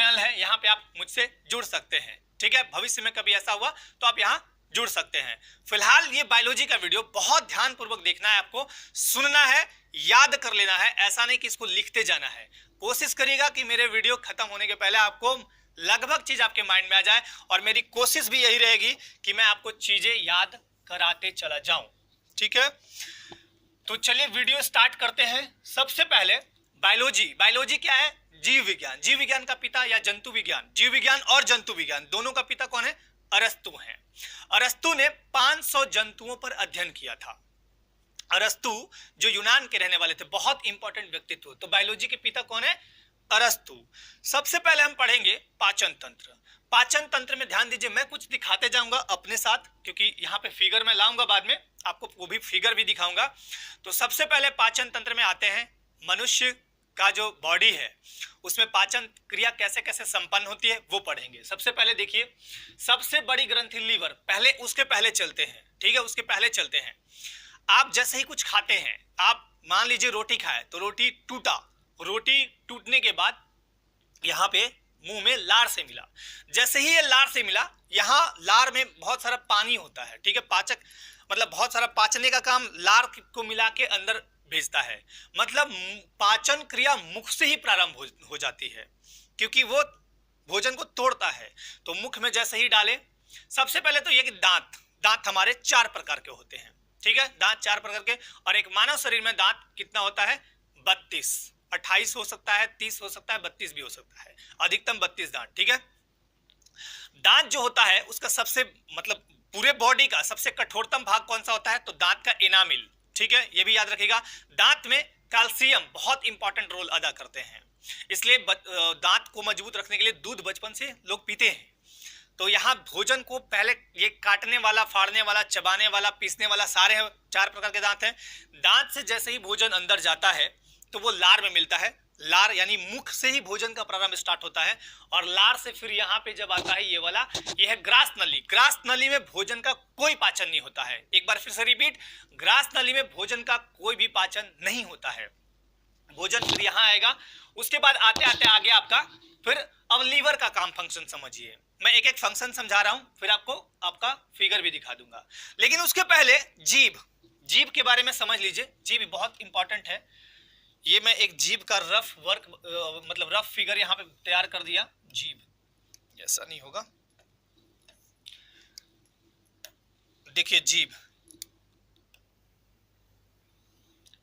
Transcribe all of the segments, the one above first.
Channel है, यहाँ पे आप मुझसे जुड़ सकते हैं। ठीक है, भविष्य में कभी ऐसा हुआ तो आप यहाँ जुड़ सकते हैं। फिलहाल ये बायोलॉजी का वीडियो बहुत ध्यानपूर्वक देखना है, आपको सुनना है, याद कर लेना है, ऐसा नहीं कि इसको लिखते जाना है। कोशिश करिएगा कि मेरे वीडियो खत्म होने के पहले आपको लगभग चीज आपके माइंड में आ जाए, और मेरी कोशिश भी यही रहेगी कि मैं आपको चीजें याद कराते चला जाऊं। ठीक है, तो चलिए वीडियो स्टार्ट करते हैं। सबसे पहले बायोलॉजी क्या है? जीव विज्ञान। जीव विज्ञान का पिता या जंतु विज्ञान, जीव विज्ञान और जंतु विज्ञान दोनों का पिता कौन है? अरस्तु हैं। अरस्तु ने 500 जंतुओं पर अध्ययन किया था। अरस्तु जो यूनान के रहने वाले थे, बहुत इंपॉर्टेंट व्यक्तित्व। तो बायोलॉजी के पिता कौन है? अरस्तु। सबसे पहले हम पढ़ेंगे पाचन तंत्र। पाचन तंत्र में ध्यान दीजिए, मैं कुछ दिखाते जाऊंगा अपने साथ, क्योंकि यहाँ पे फिगर में लाऊंगा, बाद में आपको वो भी फिगर भी दिखाऊंगा। तो सबसे पहले पाचन तंत्र में आते हैं। मनुष्य का जो बॉडी है उसमें पाचन क्रिया कैसे कैसे संपन्न होती है वो पढ़ेंगे। सबसे पहले देखिए, सबसे बड़ी ग्रंथि लीवर, पहले उसके पहले चलते हैं। ठीक है, उसके पहले चलते हैं। आप जैसे ही कुछ खाते हैं, आप मान लीजिए रोटी खाए तो रोटी टूटा, रोटी टूटने के बाद यहाँ पे मुंह में लार से मिला। जैसे ही ये लार से मिला, यहाँ लार में बहुत सारा पानी होता है। ठीक है, पाचक मतलब बहुत सारा पाचने का काम लार को मिला के अंदर भेजता है। मतलब पाचन क्रिया मुख से ही प्रारंभ हो जाती है, क्योंकि वो भोजन को तोड़ता है। तो मुख में जैसे ही डाले, सबसे पहले तो ये कि दांत हमारे 4 प्रकार के होते हैं। ठीक है, दांत 4 प्रकार के, और एक मानव शरीर में दांत कितना होता है? 32। 28 हो सकता है, 30 हो सकता है, 32 भी हो सकता है, अधिकतम 32 दांत। ठीक है, दांत जो होता है उसका सबसे मतलब पूरे बॉडी का सबसे कठोरतम भाग कौन सा होता है? तो दांत का एनामिल। ठीक है, ये भी याद रखिएगा। दांत में कैल्शियम बहुत इंपॉर्टेंट रोल अदा करते हैं, इसलिए दांत को मजबूत रखने के लिए दूध बचपन से लोग पीते हैं। तो यहाँ भोजन को पहले ये काटने वाला, फाड़ने वाला, चबाने वाला, पीसने वाला, सारे 4 प्रकार के दांत हैं। दांत से जैसे ही भोजन अंदर जाता है तो वो लार में मिलता है। लार यानी मुख से ही भोजन का प्रारंभ स्टार्ट होता है, और लार से फिर यहाँ पे जब आता है ये वाला, ये है ग्रास नली। ग्रास नली में भोजन का कोई पाचन नहीं होता है। एक बार फिर से रिपीट, ग्रास नली में भोजन का कोई भी पाचन नहीं होता है। भोजन फिर यहाँ आएगा। उसके बाद आते आते आगे आपका फिर अब लीवर का काम, फंक्शन समझिए। मैं एक एक फंक्शन समझा रहा हूं, फिर आपको आपका फिगर भी दिखा दूंगा। लेकिन उसके पहले जीभ के बारे में समझ लीजिए। जीभ बहुत इंपॉर्टेंट है। ये मैं एक जीभ का रफ फिगर यहाँ पे तैयार कर दिया। जीभ ऐसा नहीं होगा, देखिए जीभ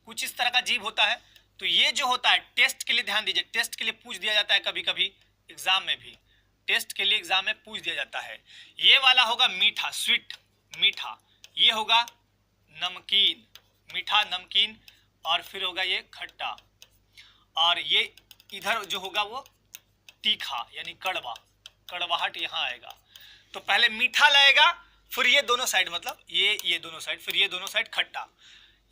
कुछ इस तरह का जीभ होता है। तो ये जो होता है, टेस्ट के लिए ध्यान दीजिए, टेस्ट के लिए पूछ दिया जाता है कभी कभी एग्जाम में भी, टेस्ट के लिए एग्जाम में पूछ दिया जाता है। ये वाला होगा मीठा, स्वीट, मीठा। ये होगा नमकीन, मीठा नमकीन, और फिर होगा ये खट्टा, और ये इधर जो होगा वो तीखा यानी कड़वा, कड़वाहट यहाँ आएगा। तो पहले मीठा लाएगा, फिर ये दोनों साइड, मतलब ये दोनों साइड, फिर ये दोनों साइड खट्टा।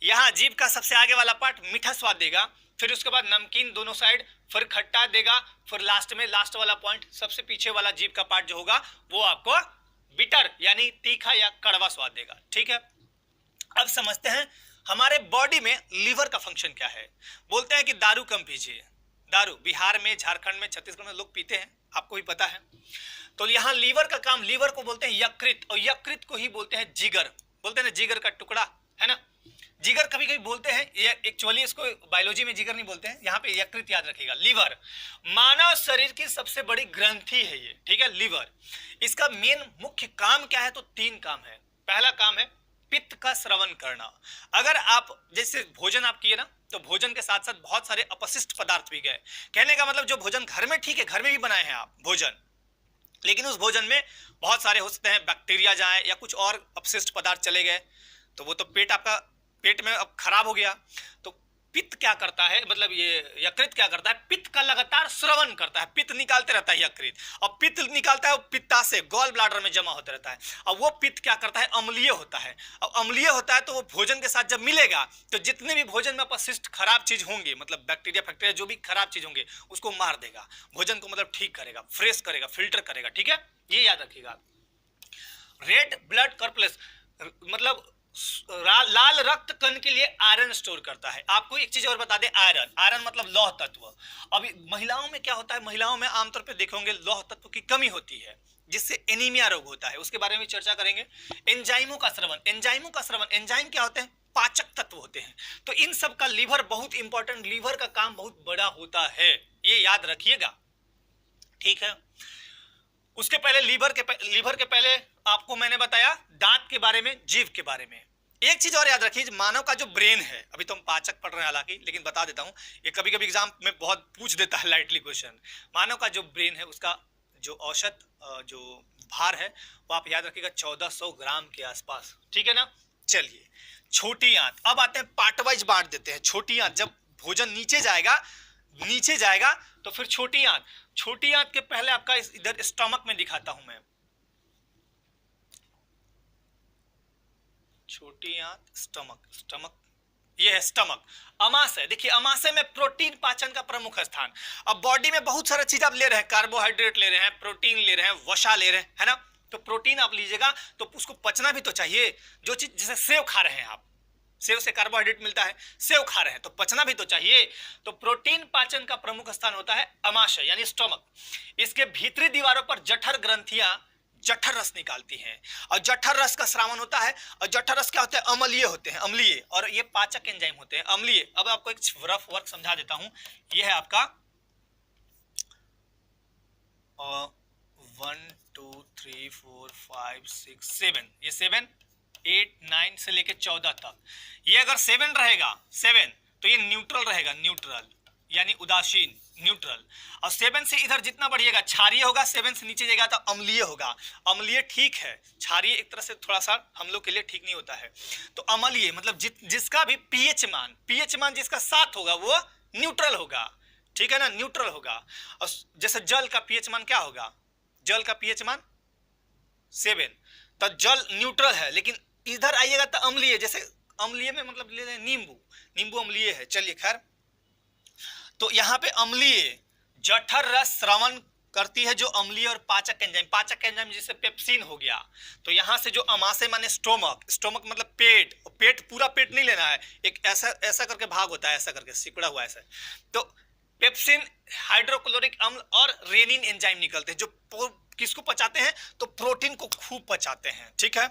यहाँ जीभ का सबसे आगे वाला पार्ट मीठा स्वाद देगा, फिर उसके बाद नमकीन दोनों साइड, फिर खट्टा देगा, फिर लास्ट में लास्ट वाला पॉइंट, सबसे पीछे वाला जीभ का पार्ट जो होगा वो आपको बिटर यानी तीखा या कड़वा स्वाद देगा। ठीक है, अब समझते हैं हमारे बॉडी में लीवर का फंक्शन क्या है। बोलते हैं कि दारू कम पीजिए। दारू बिहार में, झारखंड में, छत्तीसगढ़ में लोग पीते हैं, आपको भी पता है। तो यहाँ लीवर का काम, लीवर को बोलते हैं यकृत, और यकृत को ही बोलते हैं जिगर। बोलते हैं ना जिगर का टुकड़ा, है ना, जिगर कभी कभी बोलते हैं। ये एक्चुअली इसको बायोलॉजी में जिगर नहीं बोलते हैं, यहाँ पे यकृत याद रखिएगा। लीवर मानव शरीर की सबसे बड़ी ग्रंथि है ये। ठीक है, लीवर, इसका मेन मुख्य काम क्या है? तो 3 काम है। पहला काम है पित्त का श्रवण करना। अगर आप जैसे भोजन आप किए ना, तो भोजन के साथ साथ बहुत सारे अपशिष्ट पदार्थ भी गए। कहने का मतलब जो भोजन घर में, ठीक है घर में भी बनाए हैं आप भोजन, लेकिन उस भोजन में बहुत सारे हो सकते हैं बैक्टीरिया जाए या कुछ और अपशिष्ट पदार्थ चले गए, तो वो तो पेट में अब खराब हो गया। तो पित्त क्या करता है, मतलब ये यकृत क्या करता है? पित्त का लगातार श्रवण करता है, पित्त निकालते रहता है यकृत, और पित्त निकालता है वो पित्ताशय गॉल ब्लैडर में जमा होता रहता है। और वो पित्त क्या करता है? अम्लीय होता है। और अम्लीय होता है तो वो भोजन के साथ जब मिलेगा तो जितने भी भोजन में अपशिष्ट खराब चीज होंगे, मतलब बैक्टीरिया फैक्टीरिया जो भी खराब चीज होंगे, उसको मार देगा, भोजन को मतलब ठीक करेगा, फ्रेश करेगा, फिल्टर करेगा। ठीक है, ये याद रखिएगा। रेड ब्लड कॉर्पस मतलब लाल रक्त कण के लिए आयरन स्टोर करता है। आपको एक चीज और बता दें, आयरन, आयरन मतलब लौह तत्व। अभी महिलाओं में क्या होता है, महिलाओं में आमतौर पर देखोगे लौह तत्व की कमी होती है, जिससे एनीमिया रोग होता है। उसके बारे में चर्चा करेंगे। एंजाइमों का श्रवण, एंजाइमों का श्रवण, एंजाइम क्या होते हैं, पाचक तत्व होते हैं। तो इन सब का लीवर बहुत इंपॉर्टेंट, लीवर का काम बहुत बड़ा होता है, ये याद रखिएगा, ठीक है। उसके पहले लीवर के पहले आपको मैंने बताया दांत के बारे में, जीभ के बारे में। एक चीज और याद रखिए, मानव का जो ब्रेन है, अभी तो हम पाचक पढ़ रहे हैं हालांकि, लेकिन बता देता हूं, ये कभी कभी एग्जाम में बहुत पूछ देता है लाइटली क्वेश्चन। मानव का जो ब्रेन है उसका जो औसत जो भार है वो आप याद रखिएगा 1400 ग्राम के आसपास, ठीक है ना। चलिए छोटी आंत, अब आते हैं पार्ट वाइज बांट देते हैं। छोटी आंत, जब भोजन नीचे जाएगा तो फिर छोटी आंत, छोटी आंत के पहले आपका इधर स्टमक में दिखाता हूं मैं, छोटी आंत स्टमक, ये है स्टमक। अमाशय, देखिए अमाशय में प्रोटीन पाचन का प्रमुख स्थान। अब बॉडी में बहुत सारा चीज आप ले रहे हैं, कार्बोहाइड्रेट ले रहे हैं, प्रोटीन ले रहे हैं, वसा ले रहे हैं, है ना। तो प्रोटीन आप लीजिएगा तो उसको पचना भी तो चाहिए। जो चीज, जैसे सेव खा रहे हैं आप, सेव से कार्बोहाइड्रेट मिलता है, सेव खा रहे हैं तो पचना भी तो चाहिए। तो प्रोटीन पाचन का प्रमुख स्थान होता है अमाशय यानी स्टमक। इसके भीतरी दीवारों पर जठर ग्रंथियां जठर रस निकालती हैं, और जठर रस का स्रावन होता है। और जठर रस क्या होते हैं, अम्लीय होते हैं, अम्लीय, और ये पाचक एंजाइम होते हैं अम्लीय। अब आपको एक रफ वर्क समझा देता हूं। ये है आपका 1 2 3 4 5 6 7, ये 7 8 9 से लेके 14 तक। ये अगर 7 रहेगा, 7 तो ये न्यूट्रल रहेगा, न्यूट्रल यानी उदासीन, न्यूट्रल। और 7 से इधर जितना बढ़िएगा क्षारीय होगा, 7 से नीचे जाएगा तो अम्लीय होगा। अम्लीय ठीक है, क्षारीय एक तरह से थोड़ा सा हम लोग के लिए ठीक नहीं होता है। तो अम्लीय मतलब जिसका भी पीएच मान जिसका 7 होगा वो न्यूट्रल होगा, ठीक है ना, न्यूट्रल होगा। और जैसे जल का पीएच मान क्या होगा, जल का पीएच मान 7, तो जल न्यूट्रल है। लेकिन इधर आइएगा तो अम्लीय, जैसे अम्लीय में मतलब ले लें नींबू अम्लीय है। चलिए खैर, तो यहां पे अम्लीय जठर रस श्रवण करती है जो अम्लीय और पाचक एंजाइम जैसे पेप्सिन हो गया। तो यहां से जो अमाशय माने स्टोमक मतलब पेट पूरा पेट नहीं लेना है, एक ऐसा करके भाग होता है, ऐसा करके सिकुड़ा हुआ ऐसा। तो पेप्सिन, हाइड्रोक्लोरिक अम्ल और रेनिन एंजाइम निकलते हैं जो किसको पचाते हैं, तो प्रोटीन को खूब पचाते हैं, ठीक है।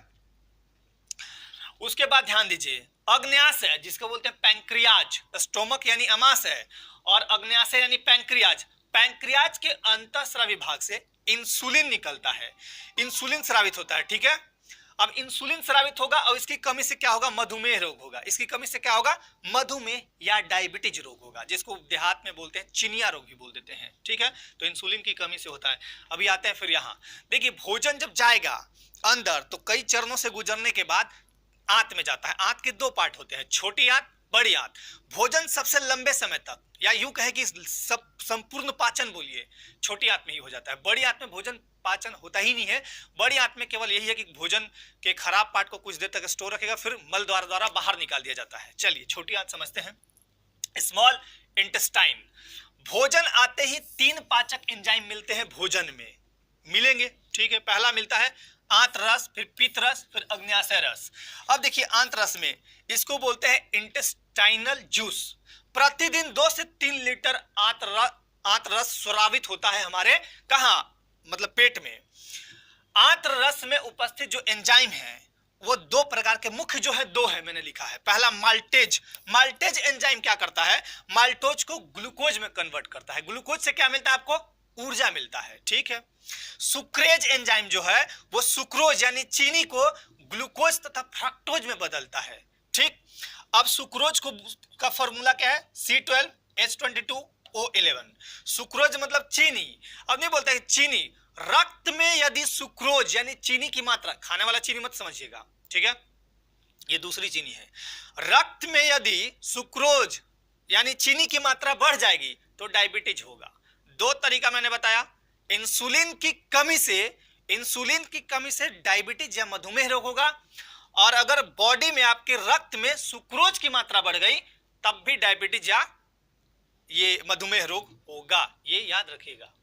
उसके बाद ध्यान दीजिए, अग्न्याशय जिसको बोलते हैं पैंक्रियाज, स्टोमक यानी अमाशय और अग्न्याशय यानी पैंक्रियाज। पैंक्रियाज के अंतःस्रावी भाग से इंसुलिन निकलता है, इंसुलिन स्रावित होता है, ठीक है। अब इंसुलिन स्रावित होगा और इसकी कमी से क्या होगा, मधुमेह रोग होगा। इसकी कमी से क्या होगा, मधुमेह या डायबिटीज रोग होगा, जिसको देहात में बोलते हैं चिनिया रोग भी बोल देते हैं, ठीक है। तो इंसुलिन की कमी से होता है। अभी आते हैं फिर यहाँ, देखिए भोजन जब जाएगा अंदर तो कई चरणों से गुजरने के बाद आंत में जाता है। आंत के 2 पार्ट होते हैं, छोटी आंत, बड़ी आंत। भोजन सबसे लंबे समय तक, या यूं कहे कि सब संपूर्ण पाचन बोलिए, छोटी आंत में ही हो जाता है। बड़ी आंत में भोजन पाचन होता ही नहीं है। बड़ी आंत में केवल यही है कि भोजन के खराब पार्ट को कुछ देर तक स्टोर रखेगा, फिर मल द्वारा बाहर निकाल दिया जाता है। चलिए छोटी आंत समझते हैं। स्मॉल इंटेस्टाइन, भोजन आते ही 3 पाचक एंजाइम मिलते हैं, भोजन में मिलेंगे, ठीक है। पहला मिलता है आंत रस, फिर पित्त रस, फिर अग्न्याशय रस। अब देखिए आंत रस में इसको बोलते हैं इंटेस्टाइनल जूस। प्रतिदिन 2 से 3 लीटर आंत रस स्रावित होता है हमारे कहां, मतलब पेट में। आंत रस में उपस्थित जो एंजाइम है वो 2 प्रकार के, मुख्य जो है 2 है, मैंने लिखा है। पहला माल्टेज एंजाइम क्या करता है, माल्टोज को ग्लूकोज में कन्वर्ट करता है। ग्लूकोज से क्या मिलता है आपको, ऊर्जा मिलता है, ठीक है। सुक्रेज एंजाइम जो है वो सुक्रोज यानी चीनी को ग्लूकोज तथा फ्रक्टोज में बदलता है, ठीक। अब सुक्रोज का फॉर्मूला क्या है, C12H22O11। सुक्रोज मतलब चीनी। अब नहीं बोलता है चीनी, रक्त में यदि सुक्रोज यानी चीनी की मात्रा, खाने वाला चीनी मत समझिएगा, ठीक है, ये दूसरी चीनी है। रक्त में यदि सुक्रोज यानी चीनी की मात्रा बढ़ जाएगी तो डायबिटीज होगा। 2 तरीका मैंने बताया, इंसुलिन की कमी से डायबिटीज या मधुमेह रोग होगा, और अगर बॉडी में आपके रक्त में सुक्रोज की मात्रा बढ़ गई तब भी डायबिटीज या ये मधुमेह रोग होगा, ये याद रखिएगा।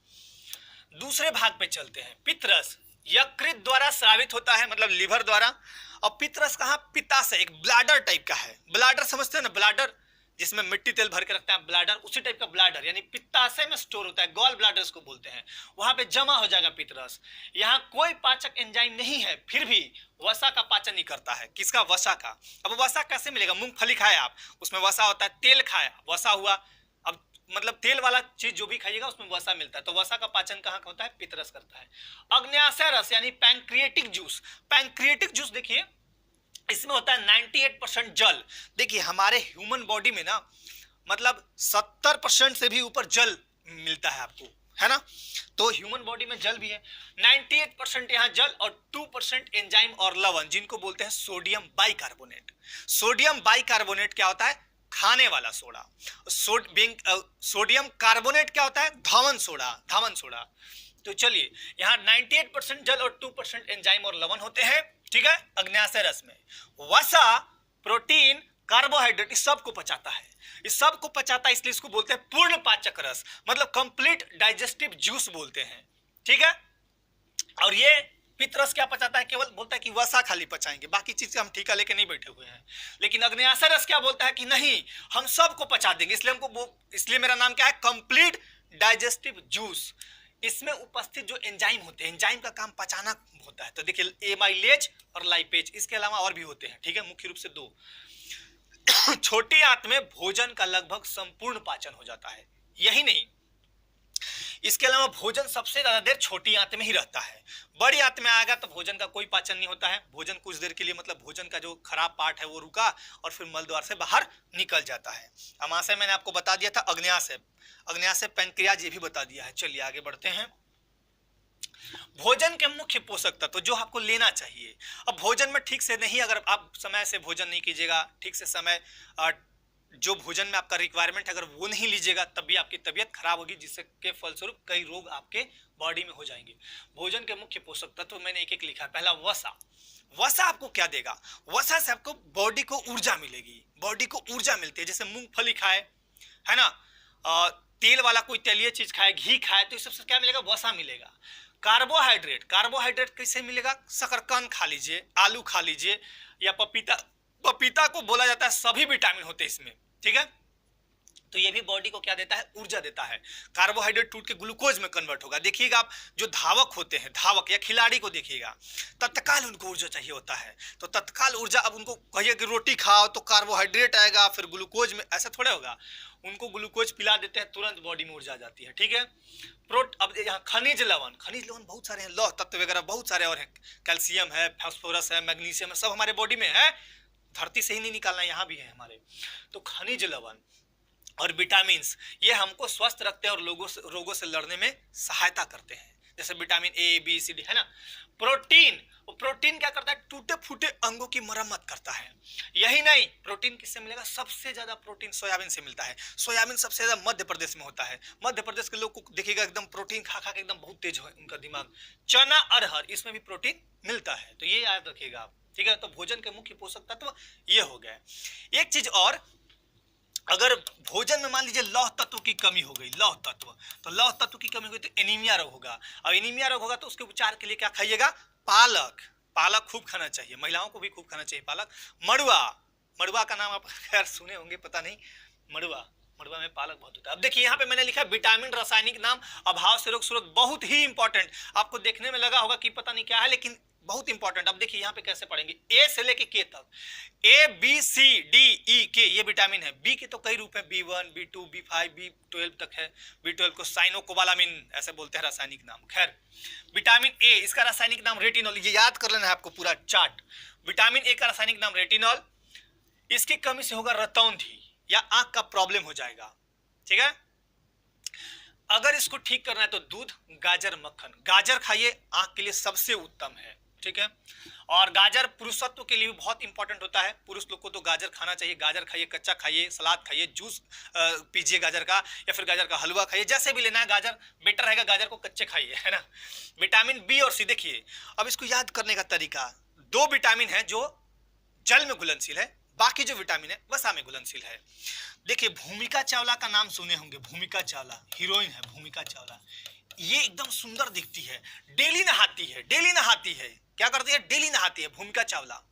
दूसरे भाग पे चलते हैं। पित्त रस यकृत द्वारा स्रावित होता है, मतलब लीवर द्वारा, और पित्तरस कहाँ, पित्ताशय, एक ब्लैडर टाइप का है। ब्लैडर समझते हैं ना, ब्लैडर जिसमें मिट्टी तेल भर के रखता है ब्लैडर, उसी टाइप का ब्लैडर, यानी पित्ताशय में स्टोर होता है, गॉल ब्लैडर को बोलते हैं, वहां पे जमा हो जाएगा पित्तरस। यहाँ कोई पाचक एंजाइम नहीं है, फिर भी वसा का पाचन नहीं करता है। किसका, वसा का। अब वसा कैसे मिलेगा, मूंगफली खाए आप, उसमें वसा होता है, तेल खाया वसा हुआ, अब मतलब तेल वाला चीज जो भी खाइएगा उसमें वसा मिलता है, तो वसा का पाचन कहाँ होता है, पित्तरस करता है। अग्न्याशय रस यानी पैंक्रिएटिक जूस, पैंक्रिएटिक जूस देखिए इसमें होता है 98% जल। देखिए हमारे ह्यूमन बॉडी में ना मतलब 70% से भी ऊपर जल मिलता है आपको, है ना, तो ह्यूमन बॉडी में जल भी है। 98% यहाँ जल और 2% एंजाइम और लवण, जिनको बोलते हैं सोडियम बाइकार्बोनेट। सोडियम बाइकार्बोनेट क्या होता है, खाने वाला सोडा। सोडियम कार्बोनेट क्या होता है, धावन सोडा, धावन सोडा। तो चलिए यहाँ 98% जल और 2% एंजाइम और लवण होते हैं, ठीक है, अग्न्याशय रस में। वसा, प्रोटीन, कार्बोहाइड्रेट इस सब को पचाता है, इस सब को पचाता है, इसलिए इसको बोलते हैं पूर्ण पाचक रस, मतलब कंप्लीट डाइजेस्टिव जूस बोलते हैं, ठीक है। और ये पित्तरस क्या पचाता है, केवल बोलता है कि वसा खाली पचाएंगे, बाकी चीज हम ठीका लेके नहीं बैठे हुए हैं। लेकिन अग्न्याशय रस क्या बोलता है कि नहीं, हम सबको पचा देंगे, इसलिए मेरा नाम क्या है, कंप्लीट डाइजेस्टिव जूस। इसमें उपस्थित जो एंजाइम होते हैं, एंजाइम का काम पचाना होता है, तो देखिए एमाइलेज और लाइपेज, इसके अलावा और भी होते हैं, ठीक है, मुख्य रूप से 2। छोटी आंत में भोजन का लगभग संपूर्ण पाचन हो जाता है। यही नहीं, इसके अलावा भोजन सबसे ज्यादा देर छोटी आंत में ही रहता है। बड़ी आंत में आएगा तो भोजन का कोई पाचन नहीं होता है, भोजन कुछ देर के लिए, मतलब भोजन का जो खराब पार्ट है वो रुका और फिर मल द्वार से बाहर निकल जाता है। अमाशय मैंने आपको बता दिया था, अग्न्याशय, अग्न्याशय पैंक्रियाज ये भी बता दिया है। चलिए आगे बढ़ते हैं। भोजन के मुख्य पोषक तत्व जो आपको लेना चाहिए। अब भोजन में ठीक से नहीं, अगर आप समय से भोजन नहीं कीजिएगा, ठीक से समय जो भोजन में आपका रिक्वायरमेंट है अगर वो नहीं लीजिएगा, तब भी आपकी तबीयत खराब होगी, जिसके फलस्वरूप कई रोग आपके बॉडी में हो जाएंगे। भोजन के मुख्य पोषक तत्व मैंने एक एक लिखा है। पहला वसा, वसा आपको क्या देगा, वसा से आपको बॉडी को ऊर्जा मिलेगी, बॉडी को ऊर्जा मिलती है। जैसे मूंगफली खाए, है ना, तेल वाला कोई तेलीय चीज खाए, घी खाए, तो इस सबसे क्या मिलेगा, वसा मिलेगा। कार्बोहाइड्रेट, कार्बोहाइड्रेट कैसे मिलेगा, शकरकंद खा लीजिए, आलू खा लीजिए, या पपीता, पपीता को बोला जाता है, सभी विटामिन होते हैं इसमें, ठीक है, तो ये भी बॉडी को क्या देता है, ऊर्जा देता है। कार्बोहाइड्रेट टूट के ग्लूकोज में कन्वर्ट होगा। देखिएगा आप जो धावक होते हैं, धावक या खिलाड़ी को देखिएगा, तत्काल उनको ऊर्जा चाहिए होता है, तो तत्काल ऊर्जा, अब उनको कहिए कि रोटी खाओ तो कार्बोहाइड्रेट आएगा, फिर ग्लूकोज में, ऐसा थोड़ा होगा, उनको ग्लूकोज पिला देते हैं, तुरंत बॉडी में ऊर्जा आ जाती है, ठीक है। अब यहाँ खनिज लवण, खनिज लवण बहुत सारे हैं, लौह तत्व वगैरह बहुत सारे और हैं, कैल्शियम है, फास्फोरस है, मैग्नीशियम है, सब हमारे बॉडी में है, धरती से ही नहीं निकालना, यहाँ भी है हमारे। तो खनिज लवण और विटामिन ये हमको स्वस्थ रखते हैं और रोगों से लड़ने में सहायता करते हैं, जैसे vitamin A, B, C, D, है ना। प्रोटीन, प्रोटीन क्या करता है, टूटे फूटे अंगों की मरम्मत करता है। यही नहीं, प्रोटीन किससे मिलेगा, सबसे ज्यादा प्रोटीन सोयाबीन से मिलता है। सोयाबीन सबसे ज्यादा मध्य प्रदेश में होता है। मध्य प्रदेश के लोग को देखिएगा एकदम प्रोटीन खा खा के एकदम बहुत तेज है उनका दिमाग। चना, अरहर, इसमें भी प्रोटीन मिलता है, तो ये याद रखिएगा आप, ठीक है। तो भोजन के मुख्य पोषक तत्व ये हो गए। एक चीज और, अगर भोजन में मान लीजिए लौह तत्व की कमी हो गई, लौह तत्व, तो लौह तत्व की कमी हो गई तो एनीमिया रोग होगा, और एनीमिया रोग होगा तो उसके उपचार के लिए क्या खाइएगा, पालक, पालक खूब खाना चाहिए, महिलाओं को भी खूब खाना चाहिए पालक। मड़ुआ, मड़ुआ का नाम आप खैर सुने होंगे, पता नहीं, मड़ुआ, मड़ुआ में पालक बहुत होता है। अब देखिए यहाँ पे मैंने लिखा विटामिन, रासायनिक नाम, अभाव से रोग स्रोत, बहुत ही इंपॉर्टेंट। आपको देखने में लगा होगा कि पता नहीं क्या है, लेकिन बहुत इंपॉर्टेंट। अब देखिए यहाँ पे कैसे पढ़ेंगे, ए से लेके के तक, ए, बी, सी, डी, ई, के ये विटामिन है। बी के तो कई रूप है, B1, B2, B5, B12 तक है। B12 को साइनोकोबालामिन ऐसे बोलते हैं रासायनिक नाम। खैर, विटामिन ए, इसका रासायनिक नाम रेटिनॉल, ये याद कर लेना है आपको पूरा चार्ट। विटामिन ए का रासायनिक नाम रेटिनॉल। इसकी कमी से होगा रतौंधी या आंख का प्रॉब्लम हो जाएगा, ठीक है। अगर इसको ठीक करना है तो दूध, गाजर, मक्खन। गाजर खाइए, आंख के लिए सबसे उत्तम है, ठीक है। और गाजर पुरुषत्व के लिए भी बहुत इंपॉर्टेंट होता है, पुरुष लोग को तो गाजर खाना चाहिए। गाजर खाइए, कच्चा खाइए, सलाद खाइए, जूस पीजिए गाजर का, या फिर गाजर का हलवा खाइए, जैसे भी लेना है। गाजर बेटर रहेगा, गाजर को कच्चे खाइए, है ना। विटामिन बी और सी, देखिए अब इसको याद करने का तरीका, 2 विटामिन है जो जल में घुलनशील है, बाकी जो विटामिन है वसा में घुलनशील है। देखिए भूमिका चावला का नाम सुने होंगे, भूमिका चावला हीरोइन है, भूमिका चावला। ये एकदम सुंदर दिखती है, डेली नहाती है, डेली नहाती है। क्या करती है, डेली नहाती है भूमिका चावला।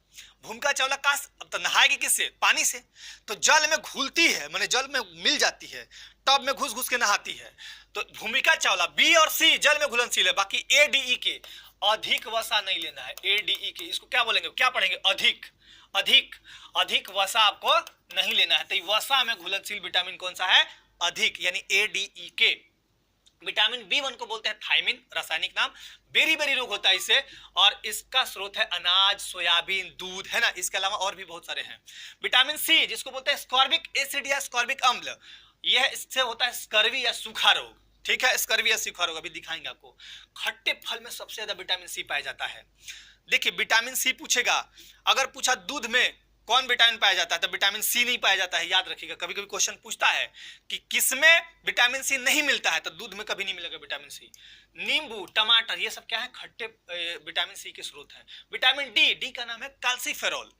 भूमिका चावला का अब तो नहाएगी किससे? पानी से। तो जल में घुलती है, माने जल में मिल जाती है, टब में घुस घुस के नहाती है। तो भूमिका चावला बी और सी जल में घुलनशील है। बाकी ए डी ई के अधिक वसा नहीं लेना है। ए डी ई के इसको क्या बोलेंगे, क्या पढ़ेंगे? अधिक। अधिक अधिक वसा आपको नहीं लेना है। तो वसा में घुलनशील विटामिन कौन सा है? अधिक, यानी ए डी ई के। विटामिन बी1 को बोलते हैं थायमिन, रासायनिक नाम। बेरी बेरी रोग होता है इससे, और इसका स्रोत है अनाज, सोयाबीन, दूध, है ना। इसके अलावा और भी बहुत सारे हैं। विटामिन सी जिसको बोलते हैं स्कॉर्बिक एसिड या स्कॉर्बिक अम्ल, यह इससे होता है स्कर्वी या सूखा रोग। ठीक है, स्कर्वी या सूखा रोग अभी दिखाएंगे आपको। खट्टे फल में सबसे ज्यादा विटामिन सी पाया जाता है। देखिए विटामिन सी पूछेगा, अगर पूछा दूध में कौन विटामिन पाया जाता है तो विटामिन सी नहीं पाया जाता है, याद रखिएगा। कभी कभी क्वेश्चन पूछता है कि किसमें विटामिन सी नहीं मिलता है, तो दूध में कभी नहीं मिलेगा विटामिन सी। नींबू, टमाटर, ये सब क्या है? खट्टे विटामिन सी के स्रोत हैं। विटामिन डी, डी का नाम है कैल्सीफेरॉल।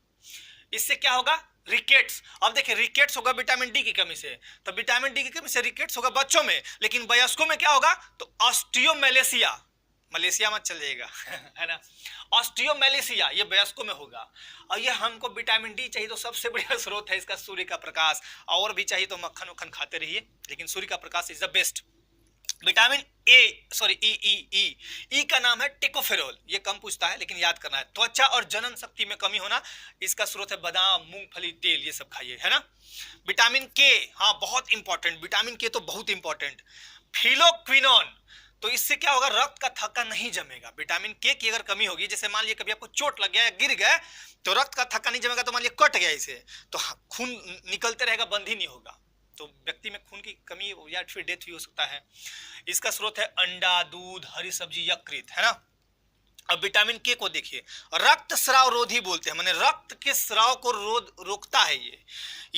इससे क्या होगा? रिकेट्स। अब देखिए रिकेट्स होगा विटामिन डी की कमी से, तो विटामिन डी की कमी से रिकेट्स होगा बच्चों में, लेकिन वयस्कों में क्या होगा? तो ऑस्टियोमेलेसिया, मलेशिया मत चलिएगा है ना। ऑस्टियोमेलेसिया ये वयस्कों में होगा। और ये हमको विटामिन डी चाहिए तो सबसे बढ़िया स्रोत है इसका सूर्य का प्रकाश, और भी चाहिए तो मक्खन वक्खन खाते रहिए, लेकिन सूर्य का प्रकाश is the best. Vitamin E का नाम है टेकोफेरोल। ये कम पूछता है लेकिन याद करना है। त्वचा और जनन शक्ति में कमी होना, इसका स्रोत है बादाम, मूंगफली, तेल, ये सब खाइए, है ना। विटामिन के, हाँ बहुत इंपॉर्टेंट, विटामिन के तो बहुत इंपॉर्टेंट। फिलोक्विनोन, तो इससे क्या होगा? रक्त का थक्का नहीं जमेगा। विटामिन के की अगर कमी होगी, जैसे मान लीजिए कभी आपको चोट लग गया या गिर गए, तो रक्त का थक्का नहीं जमेगा, तो मान लीजिए कट गया इसे, तो खून निकलते रहेगा, बंद ही नहीं होगा, तो व्यक्ति में खून की कमी या फिर डेथ भी हो सकता है। इसका स्रोत है अंडा, दूध, हरी सब्जी, यकृत, है ना। अब विटामिन के को देखिए, रक्त स्राव रोधी बोलते हैं, माने रक्त के स्राव को रोकता है ये।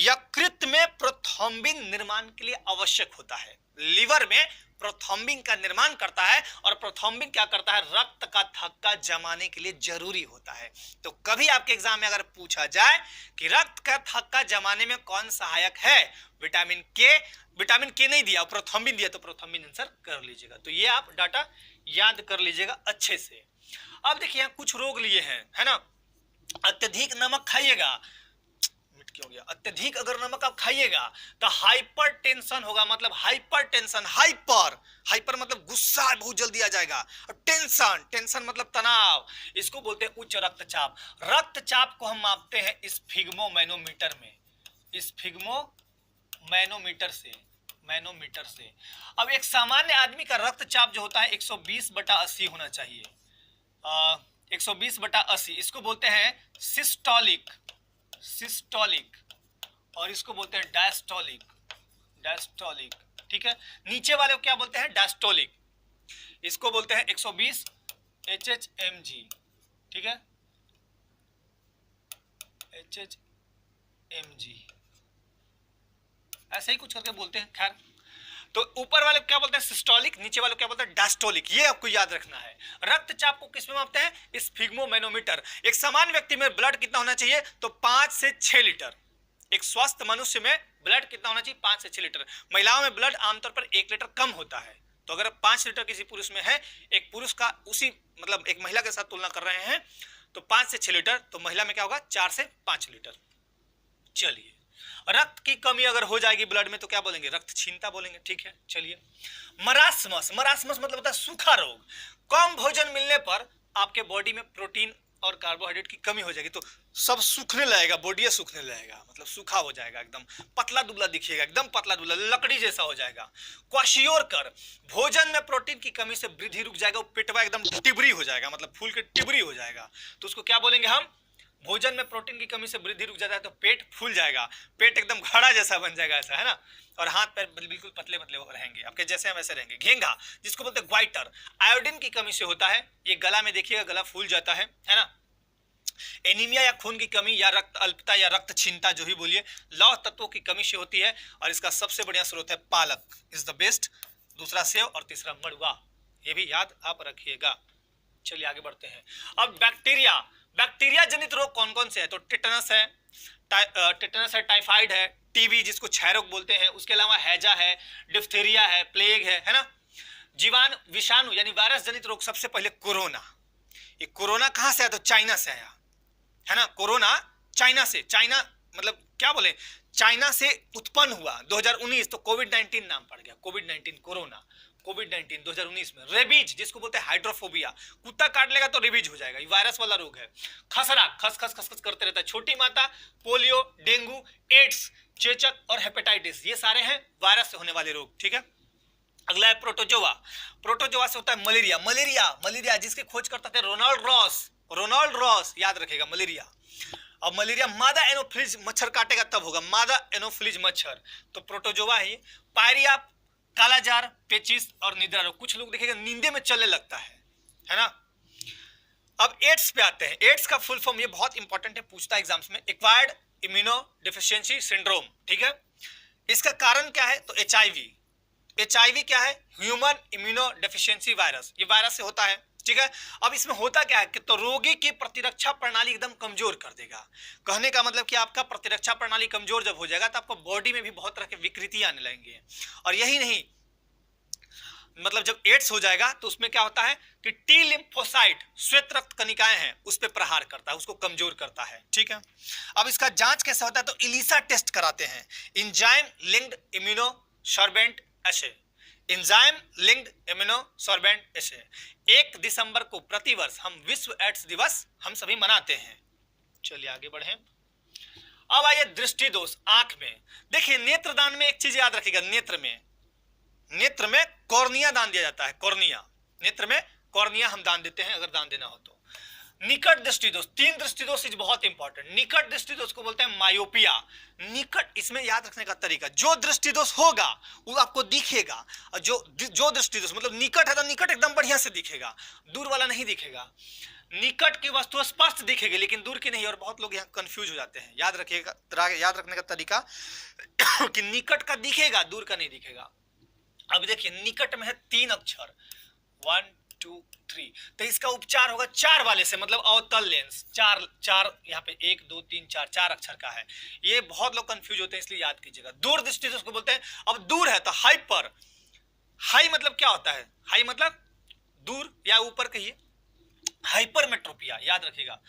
यकृत में प्रोथ्रोम्बिन निर्माण के लिए आवश्यक होता है। लीवर में प्रोथ्रोम्बिन का निर्माण करता है, और प्रोथ्रोम्बिन क्या करता है? रक्त का थक्का जमाने के लिए जरूरी होता है। तो कभी आपके एग्जाम में अगर पूछा जाए कि रक्त का थक्का जमाने में कौन सहायक है, विटामिन के, विटामिन के नहीं दिया, प्रोथ्रोम्बिन दिया, तो प्रोथ्रोम्बिन आंसर कर लीजिएगा। तो ये आप डाटा याद कर लीजिएगा अच्छे से। अब देखिए यहाँ कुछ रोग लिए हैं, है ना। अत्यधिक नमक खाइएगा, हो गया, अत्यधिक अगर नमक आप खाइएगा तो हाइपर टेंशन होगा, मतलब हाइपर टेंशन, हाइपर मतलब गुस्सा बहुत जल्दी आ जाएगा, और टेंशन मतलब तनाव, इसको बोलते हैं उच्च रक्तचाप। रक्तचाप को हम मापते हैं स्फिग्मोमैनोमीटर में, स्फिग्मोमैनोमीटर से। अब एक सामान्य आदमी का रक्तचाप जो होता है 120/80 होना चाहिए, 120/80, इसको बोलते हैं सिस्टोलिक, और इसको बोलते हैं डायस्टोलिक, ठीक है। नीचे वाले को क्या बोलते हैं? डायस्टोलिक, इसको बोलते हैं 120 HHmg, ठीक है, HHmg, ऐसे ही कुछ करके बोलते हैं। खैर, तो ऊपर वाले को क्या बोलते हैं? सिस्टोलिक, नीचे वाले को क्या बोलते हैं? डायस्टोलिक। ये आपको याद रखना है। रक्तचाप को किस में मापते हैं? स्फिग्मोमैनोमीटर। एक सामान्य व्यक्ति में ब्लड कितना होना चाहिए? तो 5 से 6 लीटर। एक स्वस्थ मनुष्य में ब्लड कितना होना चाहिए? 5 से 6 लीटर। महिलाओं में ब्लड आमतौर पर 1 लीटर कम होता है। तो अगर 5 लीटर किसी पुरुष में है, एक पुरुष का उसी मतलब एक महिला के साथ तुलना कर रहे हैं, तो 5 से 6 लीटर, तो महिला में क्या होगा? 4 से 5 लीटर। चलिए, रक्त की कमी अगर हो जाएगी ब्लड में तो क्या बोलेंगे? रक्तहीनता बोलेंगे, ठीक है। चलिए, मरासमस मतलब होता है सूखा रोग। कम भोजन मिलने पर आपके बॉडी में प्रोटीन और कार्बोहाइड्रेट की कमी हो जाएगी, तो सब सूखने लगेगा, बॉडी सूखने लगेगा, मतलब सूखा हो जाएगा, एकदम पतला दुबला दिखिएगा, एकदम पतला दुबला लकड़ी जैसा हो जाएगा। क्वाशियोरकर, भोजन में प्रोटीन की कमी से वृद्धि रुक जाएगा, पेटवा एकदम टिबरी हो जाएगा, मतलब फूल के टिबरी हो जाएगा, तो उसको क्या बोलेंगे हम? भोजन में प्रोटीन की कमी से वृद्धि रुक जाता है तो पेट फूल जाएगा, पेट एकदम घड़ा जैसा बन जाएगा, ऐसा, है ना। और हाथ पैर बिल्कुल पतले पतले रहेंगे, आपके जैसे हम वैसे रहेंगे। घेंघा, जिसको बोलते हैं ग्वाइटर, आयोडीन की कमी से होता है। ये गला में देखिएगा, गला फूल जाता है ना। एनीमिया या खून की कमी या रक्त अल्पता या रक्तहीनता, जो ही बोलिए, लौह तत्वों की कमी से होती है, और इसका सबसे बढ़िया स्रोत है पालक, इज द बेस्ट। दूसरा सेव, और तीसरा मड़ुआ, ये भी याद आप रखिएगा। चलिए आगे बढ़ते हैं। अब बैक्टीरिया जनित रोग कौन कौन से है? तो टिटनस है, टाइफाइड है, टीबी जिसको क्षय रोग बोलते हैं, उसके अलावा हैजा है, डिप्थीरिया है, प्लेग है ना। जीवाणु, विषाणु यानी वायरस जनित रोग, सबसे पहले कोरोना। ये कोरोना कहां से आया? तो चाइना से आया। है ना। कोरोना चाइना से, चाइना मतलब क्या बोले, चाइना से उत्पन्न हुआ 2019, तो कोविड-19 नाम पड़ गया, कोविड-19 कोरोना, कोविड-19 2019 में। रेबीज जिसको बोलते हैं हाइड्रोफोबिया, कुत्ता काट लेगा तो रेबीज हो जाएगा, ये वायरस वाला रोग है। खसरा, खस खस खस खस करते रहता है, छोटी माता, पोलियो, डेंगू, एड्स, चेचक और हेपेटाइटिस, ये सारे हैं वायरस से होने वाले रोग, ठीक है। अगला है प्रोटोजोआ, प्रोटोजोआ से होता है मलेरिया, मलेरिया मलेरिया जिसके खोज करता थे रोनाल्ड रॉस, रोनाल्ड रॉस, याद रखेगा मलेरिया। अब मलेरिया मादा एनोफिलीज मच्छर काटेगा तब होगा, मादा एनोफिलीज मच्छर, तो प्रोटोजोआ ही। पायरिया, कालाजार, पेचिस और निद्रा रोग, कुछ लोग देखेगा नींदे में चलने लगता है ना। अब एड्स पे आते हैं, एड्स का फुल फॉर्म ये बहुत इंपॉर्टेंट है, पूछता है एग्जाम्स में, एक्वायर्ड इम्यूनो डिफिशियंसी सिंड्रोम, ठीक है। इसका कारण क्या है, तो एचआईवी, एचआईवी क्या है, ह्यूमन इम्यूनो डेफिशिएंसी वायरस, ये वायरस से होता है, ठीक है। अब इसमें होता क्या है कि तो रोगी की प्रतिरक्षा प्रणाली एकदम कमजोर कर देगा। कहने का मतलब कि आपका प्रतिरक्षा प्रणाली कमजोर जब हो जाएगा तो आपको बॉडी में भी बहुत तरह की विकृति आने लगेंगी। और यही नहीं, मतलब जब एड्स हो जाएगा तो उसमें क्या होता है कि टी लिम्फोसाइट, श्वेत रक्त कणिकाएं हैं, उस पर प्रहार करता है, उसको कमजोर करता है, ठीक है। अब इसका जांच कैसे होता है, तो इलिसा टेस्ट कराते हैं, एंजाइम लिंक्ड इम्यूनोसॉर्बेंट एसे, एंजाइम लिंक्ड इम्यूनोसॉर्बेंट एसे। 1 दिसंबर को प्रतिवर्ष हम विश्व एड्स दिवस हम सभी मनाते हैं। चलिए आगे बढ़े। अब आइए दृष्टि दोष आंख में। देखिए नेत्रदान में एक चीज याद रखिएगा, नेत्र में कॉर्निया दान दिया जाता है, कॉर्निया, नेत्र में कॉर्निया हम दान देते हैं अगर दान देना हो तो। निकट दृष्टि दोष, 3 दृष्टि दोष इज बहुत इंपॉर्टेंट। निकट दृष्टि दोष को बोलते हैं मायोपिया, निकट, इसमें याद रखने का तरीका, जो दृष्टि दोष होगा वो आपको दिखेगा, और जो दृष्टि दोष मतलब निकट है तो निकट एकदम बढ़िया से दिखेगा, दूर वाला नहीं दिखेगा। निकट की वस्तु स्पष्ट दिखेगी लेकिन दूर की नहीं, और बहुत लोग यहाँ कंफ्यूज हो जाते हैं। याद रखिएगा, याद रखने का तरीका कि निकट का दिखेगा, दूर का नहीं दिखेगा। अब देखिए निकट में है 3 अक्षर, 1 2 3, तो इसका उपचार होगा 4 वाले से, मतलब अवतल लेंस, 4 यहाँ पे 1 2 3 4 अक्षर का है। ये बहुत लोग कंफ्यूज होते हैं, इसलिए याद कीजिएगा। दूर दृष्टि उसको बोलते हैं। अब दूर है तो हाइपर, हाई मतलब क्या होता है, हाई मतलब दूर या ऊपर कहिए, हाइपरमेट्रोपिया, याद रखिएगा।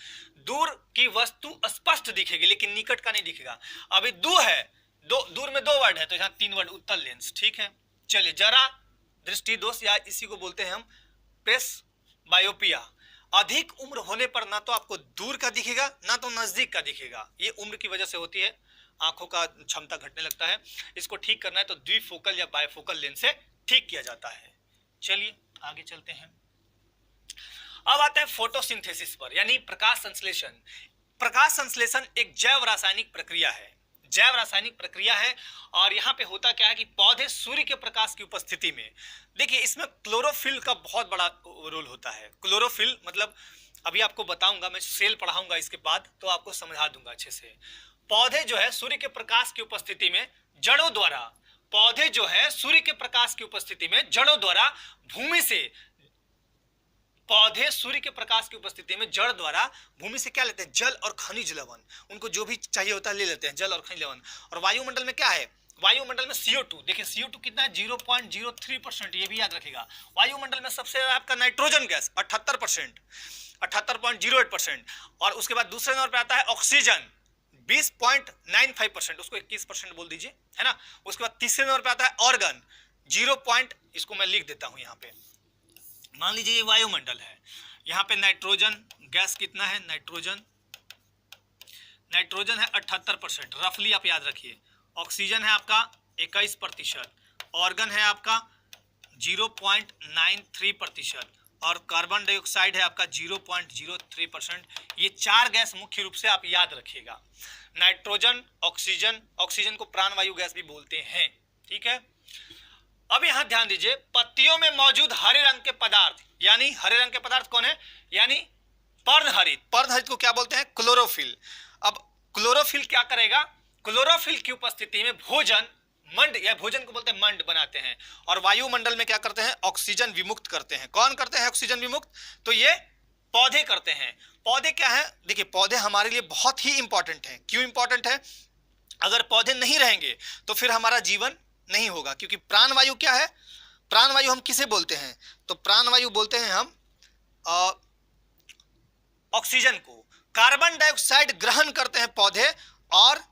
दूर की वस्तु स्पष्ट दिखेगी लेकिन निकट का नहीं दिखेगा। अभी दो है, दूर में 2 वर्ड है तो यहाँ 3 वर्ड, उत्तल लेंस, ठीक है। चलिए जरा दृष्टि दोष, या इसी को बोलते हैं हम प्रेसबायोपिया। अधिक उम्र होने पर ना तो आपको दूर का दिखेगा ना तो नजदीक का दिखेगा, ये उम्र की वजह से होती है, आंखों का क्षमता घटने लगता है। इसको ठीक करना है तो द्विफोकल या बायफोकल लेंस से ठीक किया जाता है। चलिए आगे चलते हैं। अब आते हैं फोटोसिंथेसिस पर, यानी प्रकाश संश्लेषण। प्रकाश संश्लेषण एक जैव रासायनिक प्रक्रिया है, जैव रासायनिक प्रक्रिया है। और यहाँ पे होता क्या है कि पौधे सूर्य के प्रकाश की उपस्थिति में, देखिए इसमें क्लोरोफिल का बहुत बड़ा रोल होता है। क्लोरोफिल मतलब अभी आपको बताऊंगा, मैं सेल पढ़ाऊंगा इसके बाद तो आपको समझा दूंगा अच्छे से। पौधे जो है सूर्य के प्रकाश की उपस्थिति में जड़ों द्वारा, पौधे जो है सूर्य के प्रकाश की उपस्थिति में जड़ों द्वारा भूमि से, पौधे सूर्य के प्रकाश की उपस्थिति में जड़ द्वारा भूमि से क्या लेते हैं, जल और खनिज लवण, उनको जो भी चाहिए होता है ले लेते हैं, जल और खनिज लवण। और वायुमंडल में क्या है, वायुमंडल में CO2, देखिए CO2 कितना है, 0.03%, ये भी याद रखिएगा। वायुमंडल में सबसे ज्यादा आपका नाइट्रोजन गैस 78%, 78.08%, और उसके बाद दूसरे नंबर पे आता है ऑक्सीजन 20.95%, उसको 21% बोल दीजिए, है ना। उसके बाद तीसरे नंबर पे आता है ऑर्गन 0. इसको मैं लिख देता हूं यहाँ पे, मान लीजिए ये वायुमंडल है, यहाँ पे नाइट्रोजन गैस कितना है, नाइट्रोजन है 78%, रफली आप याद रखिए। ऑक्सीजन है आपका 21%, ऑर्गन है आपका 0.93%, और कार्बन डाइऑक्साइड है आपका 0.03%। ये 4 गैस मुख्य रूप से आप याद रखिएगा, नाइट्रोजन, ऑक्सीजन, ऑक्सीजन को प्राणवायु गैस भी बोलते हैं, ठीक है। अब यहां ध्यान दीजिए, पत्तियों में मौजूद हरे रंग के पदार्थ, यानी हरे रंग के पदार्थ कौन है, यानी पर्णहरित, पर्णहरित को क्या बोलते हैं, क्लोरोफिल। अब क्लोरोफिल क्या करेगा, क्लोरोफिल की उपस्थिति में भोजन, मंड, या भोजन को बोलते हैं मंड बनाते हैं, और वायुमंडल में क्या करते हैं, ऑक्सीजन विमुक्त करते हैं। कौन करते हैं ऑक्सीजन विमुक्त, तो ये पौधे करते हैं। पौधे क्या है, देखिए पौधे हमारे लिए बहुत ही इंपॉर्टेंट है। क्यों इंपॉर्टेंट है, अगर पौधे नहीं रहेंगे तो फिर हमारा जीवन नहीं होगा, क्योंकि प्राणवायु क्या है, प्राणवायु हम किसे बोलते हैं, तो प्राणवायु बोलते हैं हम ऑक्सीजन को। कार्बन डाइऑक्साइड ग्रहण करते हैं पौधे और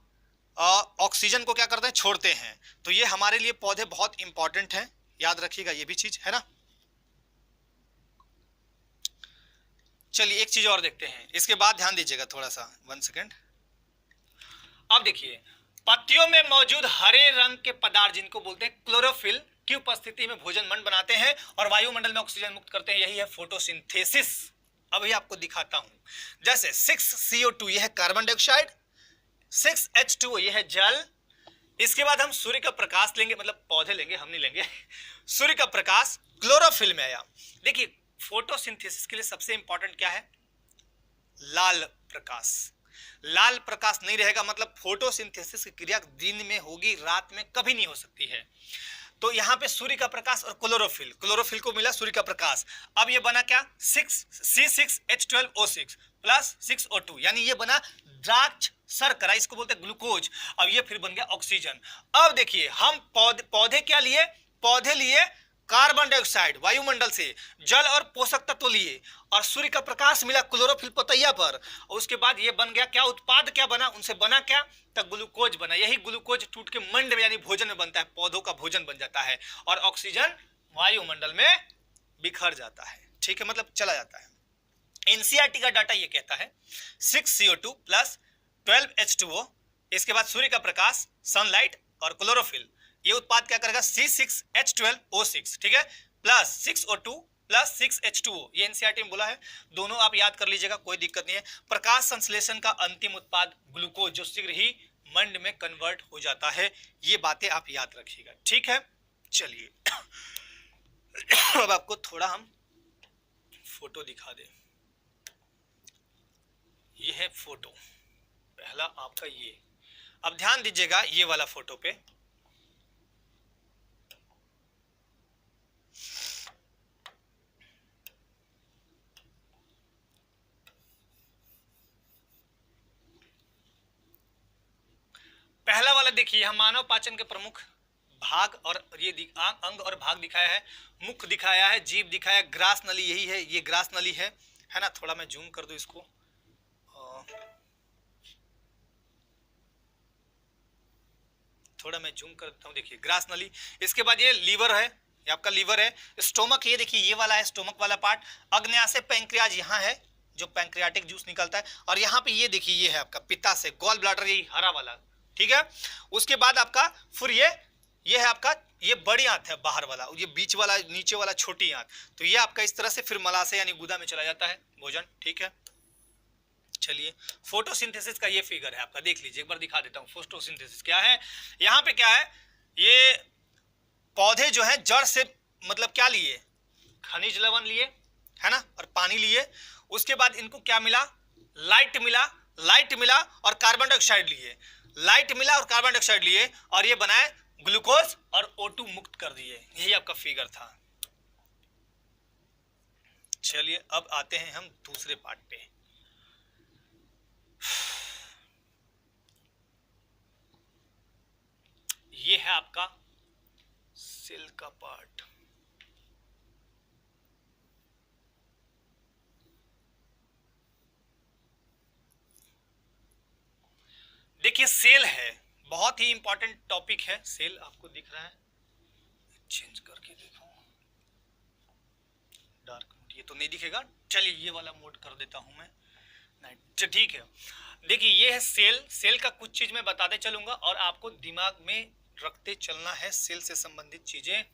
ऑक्सीजन को क्या करते हैं, छोड़ते हैं। तो ये हमारे लिए पौधे बहुत इंपॉर्टेंट हैं, याद रखिएगा ये भी चीज, है ना। चलिए एक चीज और देखते हैं, इसके बाद ध्यान दीजिएगा थोड़ा सा, 1 सेकेंड। अब देखिए, पत्तियों में मौजूद हरे रंग के पदार्थ जिनको बोलते हैं क्लोरोफिल की उपस्थिति में भोजन मंड बनाते हैं और वायुमंडल में ऑक्सीजन मुक्त करते हैं, यही है फोटोसिंथेसिस। अभी आपको दिखाता हूं, जैसे 6CO2 यह है कार्बन डाइऑक्साइड, 6H2O यह है जल। इसके बाद हम सूर्य का प्रकाश लेंगे, मतलब पौधे लेंगे, हम नहीं लेंगे, सूर्य का प्रकाश क्लोरोफिल में आया। देखिए फोटोसिंथेसिस के लिए सबसे इंपॉर्टेंट क्या है, लाल प्रकाश। लाल प्रकाश नहीं रहेगा मतलब फोटोसिंथेसिस की क्रिया दिन में होगी, रात में कभी नहीं हो सकती है। तो यहां पे सूर्य का प्रकाश और क्लोरोफिल, क्लोरोफिल को मिला सूर्य का प्रकाश। अब ये बना क्या, C6H12O6 प्लस 6O2, यानी ये बना द्राक्ष शर्करा, इसको बोलते हैं ग्लूकोज। अब ये फिर बन गया ऑक्सीजन। अब देखिए हम पौधे क्या लिए, पौधे लिए कार्बन डाइऑक्साइड वायुमंडल से, जल और पोषक तत्व लिए, और सूर्य का प्रकाश मिला क्लोरोफिल पतैया पर, और उसके बाद ये बन गया क्या, उत्पाद क्या बना, उनसे बना क्या, तब ग्लूकोज बना। यही ग्लूकोज टूट के मंड में यानी भोजन में बनता है, पौधों का भोजन बन जाता है, और ऑक्सीजन वायुमंडल में बिखर जाता है। ठीक है, मतलब चला जाता है। एनसीईआरटी का डाटा ये कहता है 6CO2 प्लस 12H2O, इसके बाद सूर्य का प्रकाश, सनलाइट और क्लोरोफिल, ये उत्पाद क्या करेगा, C6H12O6, ठीक है, प्लस 6O2 प्लस 6H2O, ये एनसीईआरटी में बोला है। दोनों आप याद कर लीजिएगा, कोई दिक्कत नहीं है। प्रकाश संश्लेषण का अंतिम उत्पाद ग्लूकोज, जो शीघ्र ही मंड में कन्वर्ट हो जाता है। ये बातें आप याद रखिएगा, ठीक है। चलिए अब आपको थोड़ा हम फोटो दिखा दें। ये है फोटो, पहला आपका ये। अब ध्यान दीजिएगा ये वाला फोटो पे, पहला वाला देखिए, हम मानव पाचन के प्रमुख भाग और ये अंग और भाग दिखाया है, मुख दिखाया है, जीभ दिखाया है, ग्रास नली यही है, ये ग्रास नली है ना। थोड़ा मैं जूम कर दूं इसको, थोड़ा मैं जूम कर देता हूं, देखिए ग्रास नली। इसके बाद ये लीवर है, ये आपका लीवर है। स्टोमक ये देखिए, ये वाला है स्टोमक वाला पार्ट। अग्न्याशय पैंक्रियाज यहाँ है, जो पैंक्रियाटिक जूस निकलता है, और यहाँ पे ये देखिए ये है आपका पित्ताशय, गॉल ब्लैडर, यही हरा वाला, ठीक है। उसके बाद आपका फिर ये है आपका, ये बड़ी आंत है बाहर वाला, ये बीच वाला, नीचे वाला छोटी आंत। तो ये आपका इस तरह से फिर मलाशय यानी गुदा में चला जाता है भोजन, ठीक है। चलिए फोटोसिंथेसिस का ये फिगर है आपका, देख लीजिए एक बार दिखा देता हूं। फोटोसिंथेसिस क्या है, यहाँ पे क्या है, ये पौधे जो है जड़ से मतलब क्या लिए, खनिज लवण लिए, है ना, और पानी लिए। उसके बाद इनको क्या मिला, लाइट मिला और कार्बन डाइऑक्साइड लिए, लाइट मिला और कार्बन डाइऑक्साइड लिए, और ये बनाए ग्लूकोज और O2 मुक्त कर दिए। यही आपका फिगर था। चलिए अब आते हैं हम दूसरे पार्ट पे। ये है आपका सेल का पार्ट। देखिए सेल है, बहुत ही इंपॉर्टेंट टॉपिक है सेल। आपको दिख रहा है, चेंज करके देखो, डार्क मोड, ये तो नहीं दिखेगा। चलिए ये वाला मोड कर देता हूं मैं, नाइट, ठीक है। देखिए ये है सेल। सेल का कुछ चीज मैं बताते चलूंगा और आपको दिमाग में रखते चलना है सेल से संबंधित चीजें।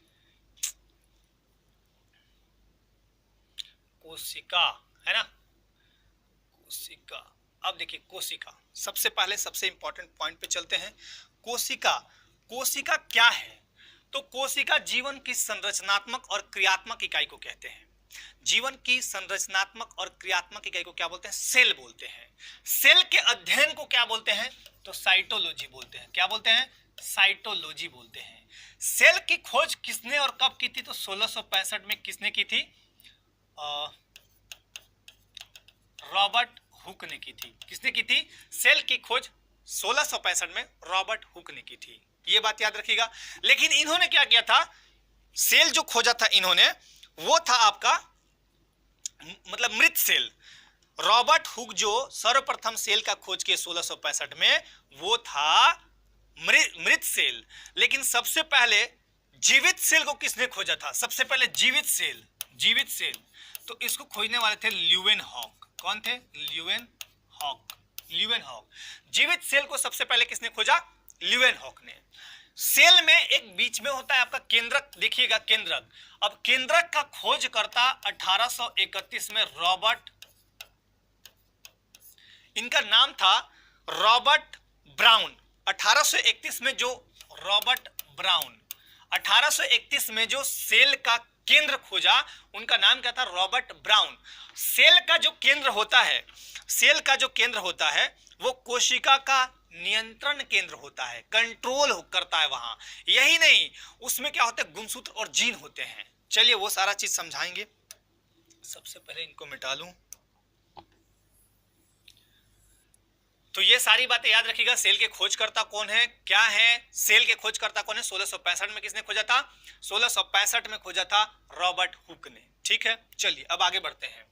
कोशिका है ना, कोशिका। अब देखिए कोशिका, सबसे पहले सबसे इंपॉर्टेंट पॉइंट पे चलते हैं। कोशिका क्या है, तो कोशिका जीवन की संरचनात्मक और क्रियात्मक इकाई को कहते हैं। जीवन की संरचनात्मक और क्रियात्मक इकाई को क्या बोलते हैं, सेल बोलते हैं। सेल के अध्ययन को क्या बोलते हैं, तो साइटोलॉजी बोलते हैं। क्या बोलते हैं, साइटोलॉजी बोलते हैं। सेल की खोज किसने और कब की थी, तो 1665 में किसने की थी, रॉबर्ट हुक ने की थी। किसने की थी, सेल की खोज 1665 में रॉबर्ट हुक ने की थी, ये बात याद रखिएगा। लेकिन इन्होंने क्या किया था, सेल जो खोजा था इन्होंने, वो था आपका मतलब मृत सेल। रॉबर्ट हुक जो सर्वप्रथम सेल का खोज किए 1665 में, वो था मृत सेल। लेकिन सबसे पहले जीवित सेल को किसने खोजा था? सबसे पहले जीवित सेल तो इसको खोजने वाले थे ल्यूवेनहॉक। कौन थे? ल्यूवेनहॉक। जीवित सेल को सबसे पहले किसने खोजा? ल्यूवेनहॉक ने। सेल में एक बीच में होता है आपका केंद्रक, देखिएगा केंद्रक। अब केंद्रक का खोज करता 1831 में रॉबर्ट, इनका नाम था रॉबर्ट ब्राउन। 1831 में जो रॉबर्ट ब्राउन 1831 में जो सेल का केंद्र खोजा, उनका नाम क्या था? Robert brown. सेल का जो केंद्र होता है वो कोशिका का नियंत्रण केंद्र होता है, कंट्रोल करता है वहां। यही नहीं, उसमें क्या होता है? गुणसूत्र और जीन होते हैं। चलिए वो सारा चीज समझाएंगे। सबसे पहले इनको मिटा लूं। तो ये सारी बातें याद रखिएगा। सेल के खोजकर्ता कौन है, क्या है? सेल के खोजकर्ता कौन है? 1665 में किसने खोजा था? 1665 में खोजा था रॉबर्ट हुक ने। ठीक है, चलिए अब आगे बढ़ते हैं।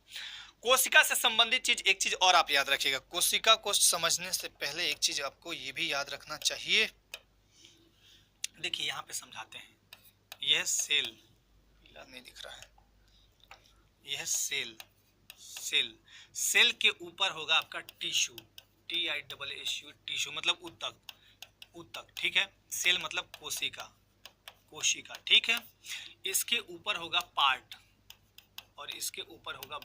कोशिका से संबंधित एक चीज और आप याद रखिएगा। कोशिका को समझने से पहले एक चीज आपको ये भी याद रखना चाहिए। देखिए यहां पे समझाते हैं। यह सेल नहीं दिख रहा है, यह सेल के ऊपर होगा आपका टिश्यू, TISSU, टिश्यू मतलब ऊतक। ठीक है, सेल मतलब कोशिका। ठीक है, इसके ऊपर होगा पार्ट और इसके ऊपर होगा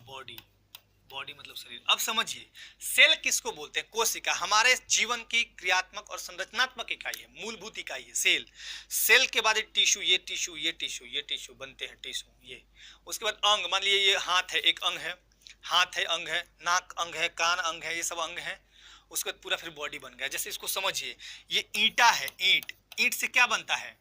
बॉडी मतलब शरीर। अब समझिए सेल किसको बोलते हैं? कोशिका हमारे जीवन की क्रियात्मक और संरचनात्मक इकाई है, मूलभूत इकाई है सेल के बाद ये टिश्यू बनते हैं टिश्यू। ये उसके बाद अंग, मान लीजिए ये हाथ है, एक अंग है, अंग है, नाक अंग है, कान अंग है, ये सब अंग है। उसके बाद पूरा फिर बॉडी बन गया। जैसे इसको समझिए, ये ईंटा है, ईंट से क्या बनता है?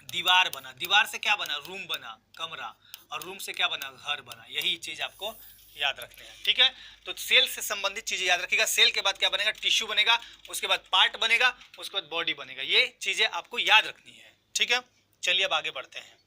दीवार बना, दीवार से क्या बना? रूम बना, कमरा, और रूम से क्या बना? घर बना। यही चीज आपको याद रखने हैं। ठीक है, तो सेल से संबंधित चीजें याद रखिएगा। सेल के बाद क्या बनेगा? टिश्यू बनेगा, उसके बाद पार्ट बनेगा, उसके बाद बॉडी बनेगा। ये चीजें आपको याद रखनी है। ठीक है, चलिए अब आगे बढ़ते हैं।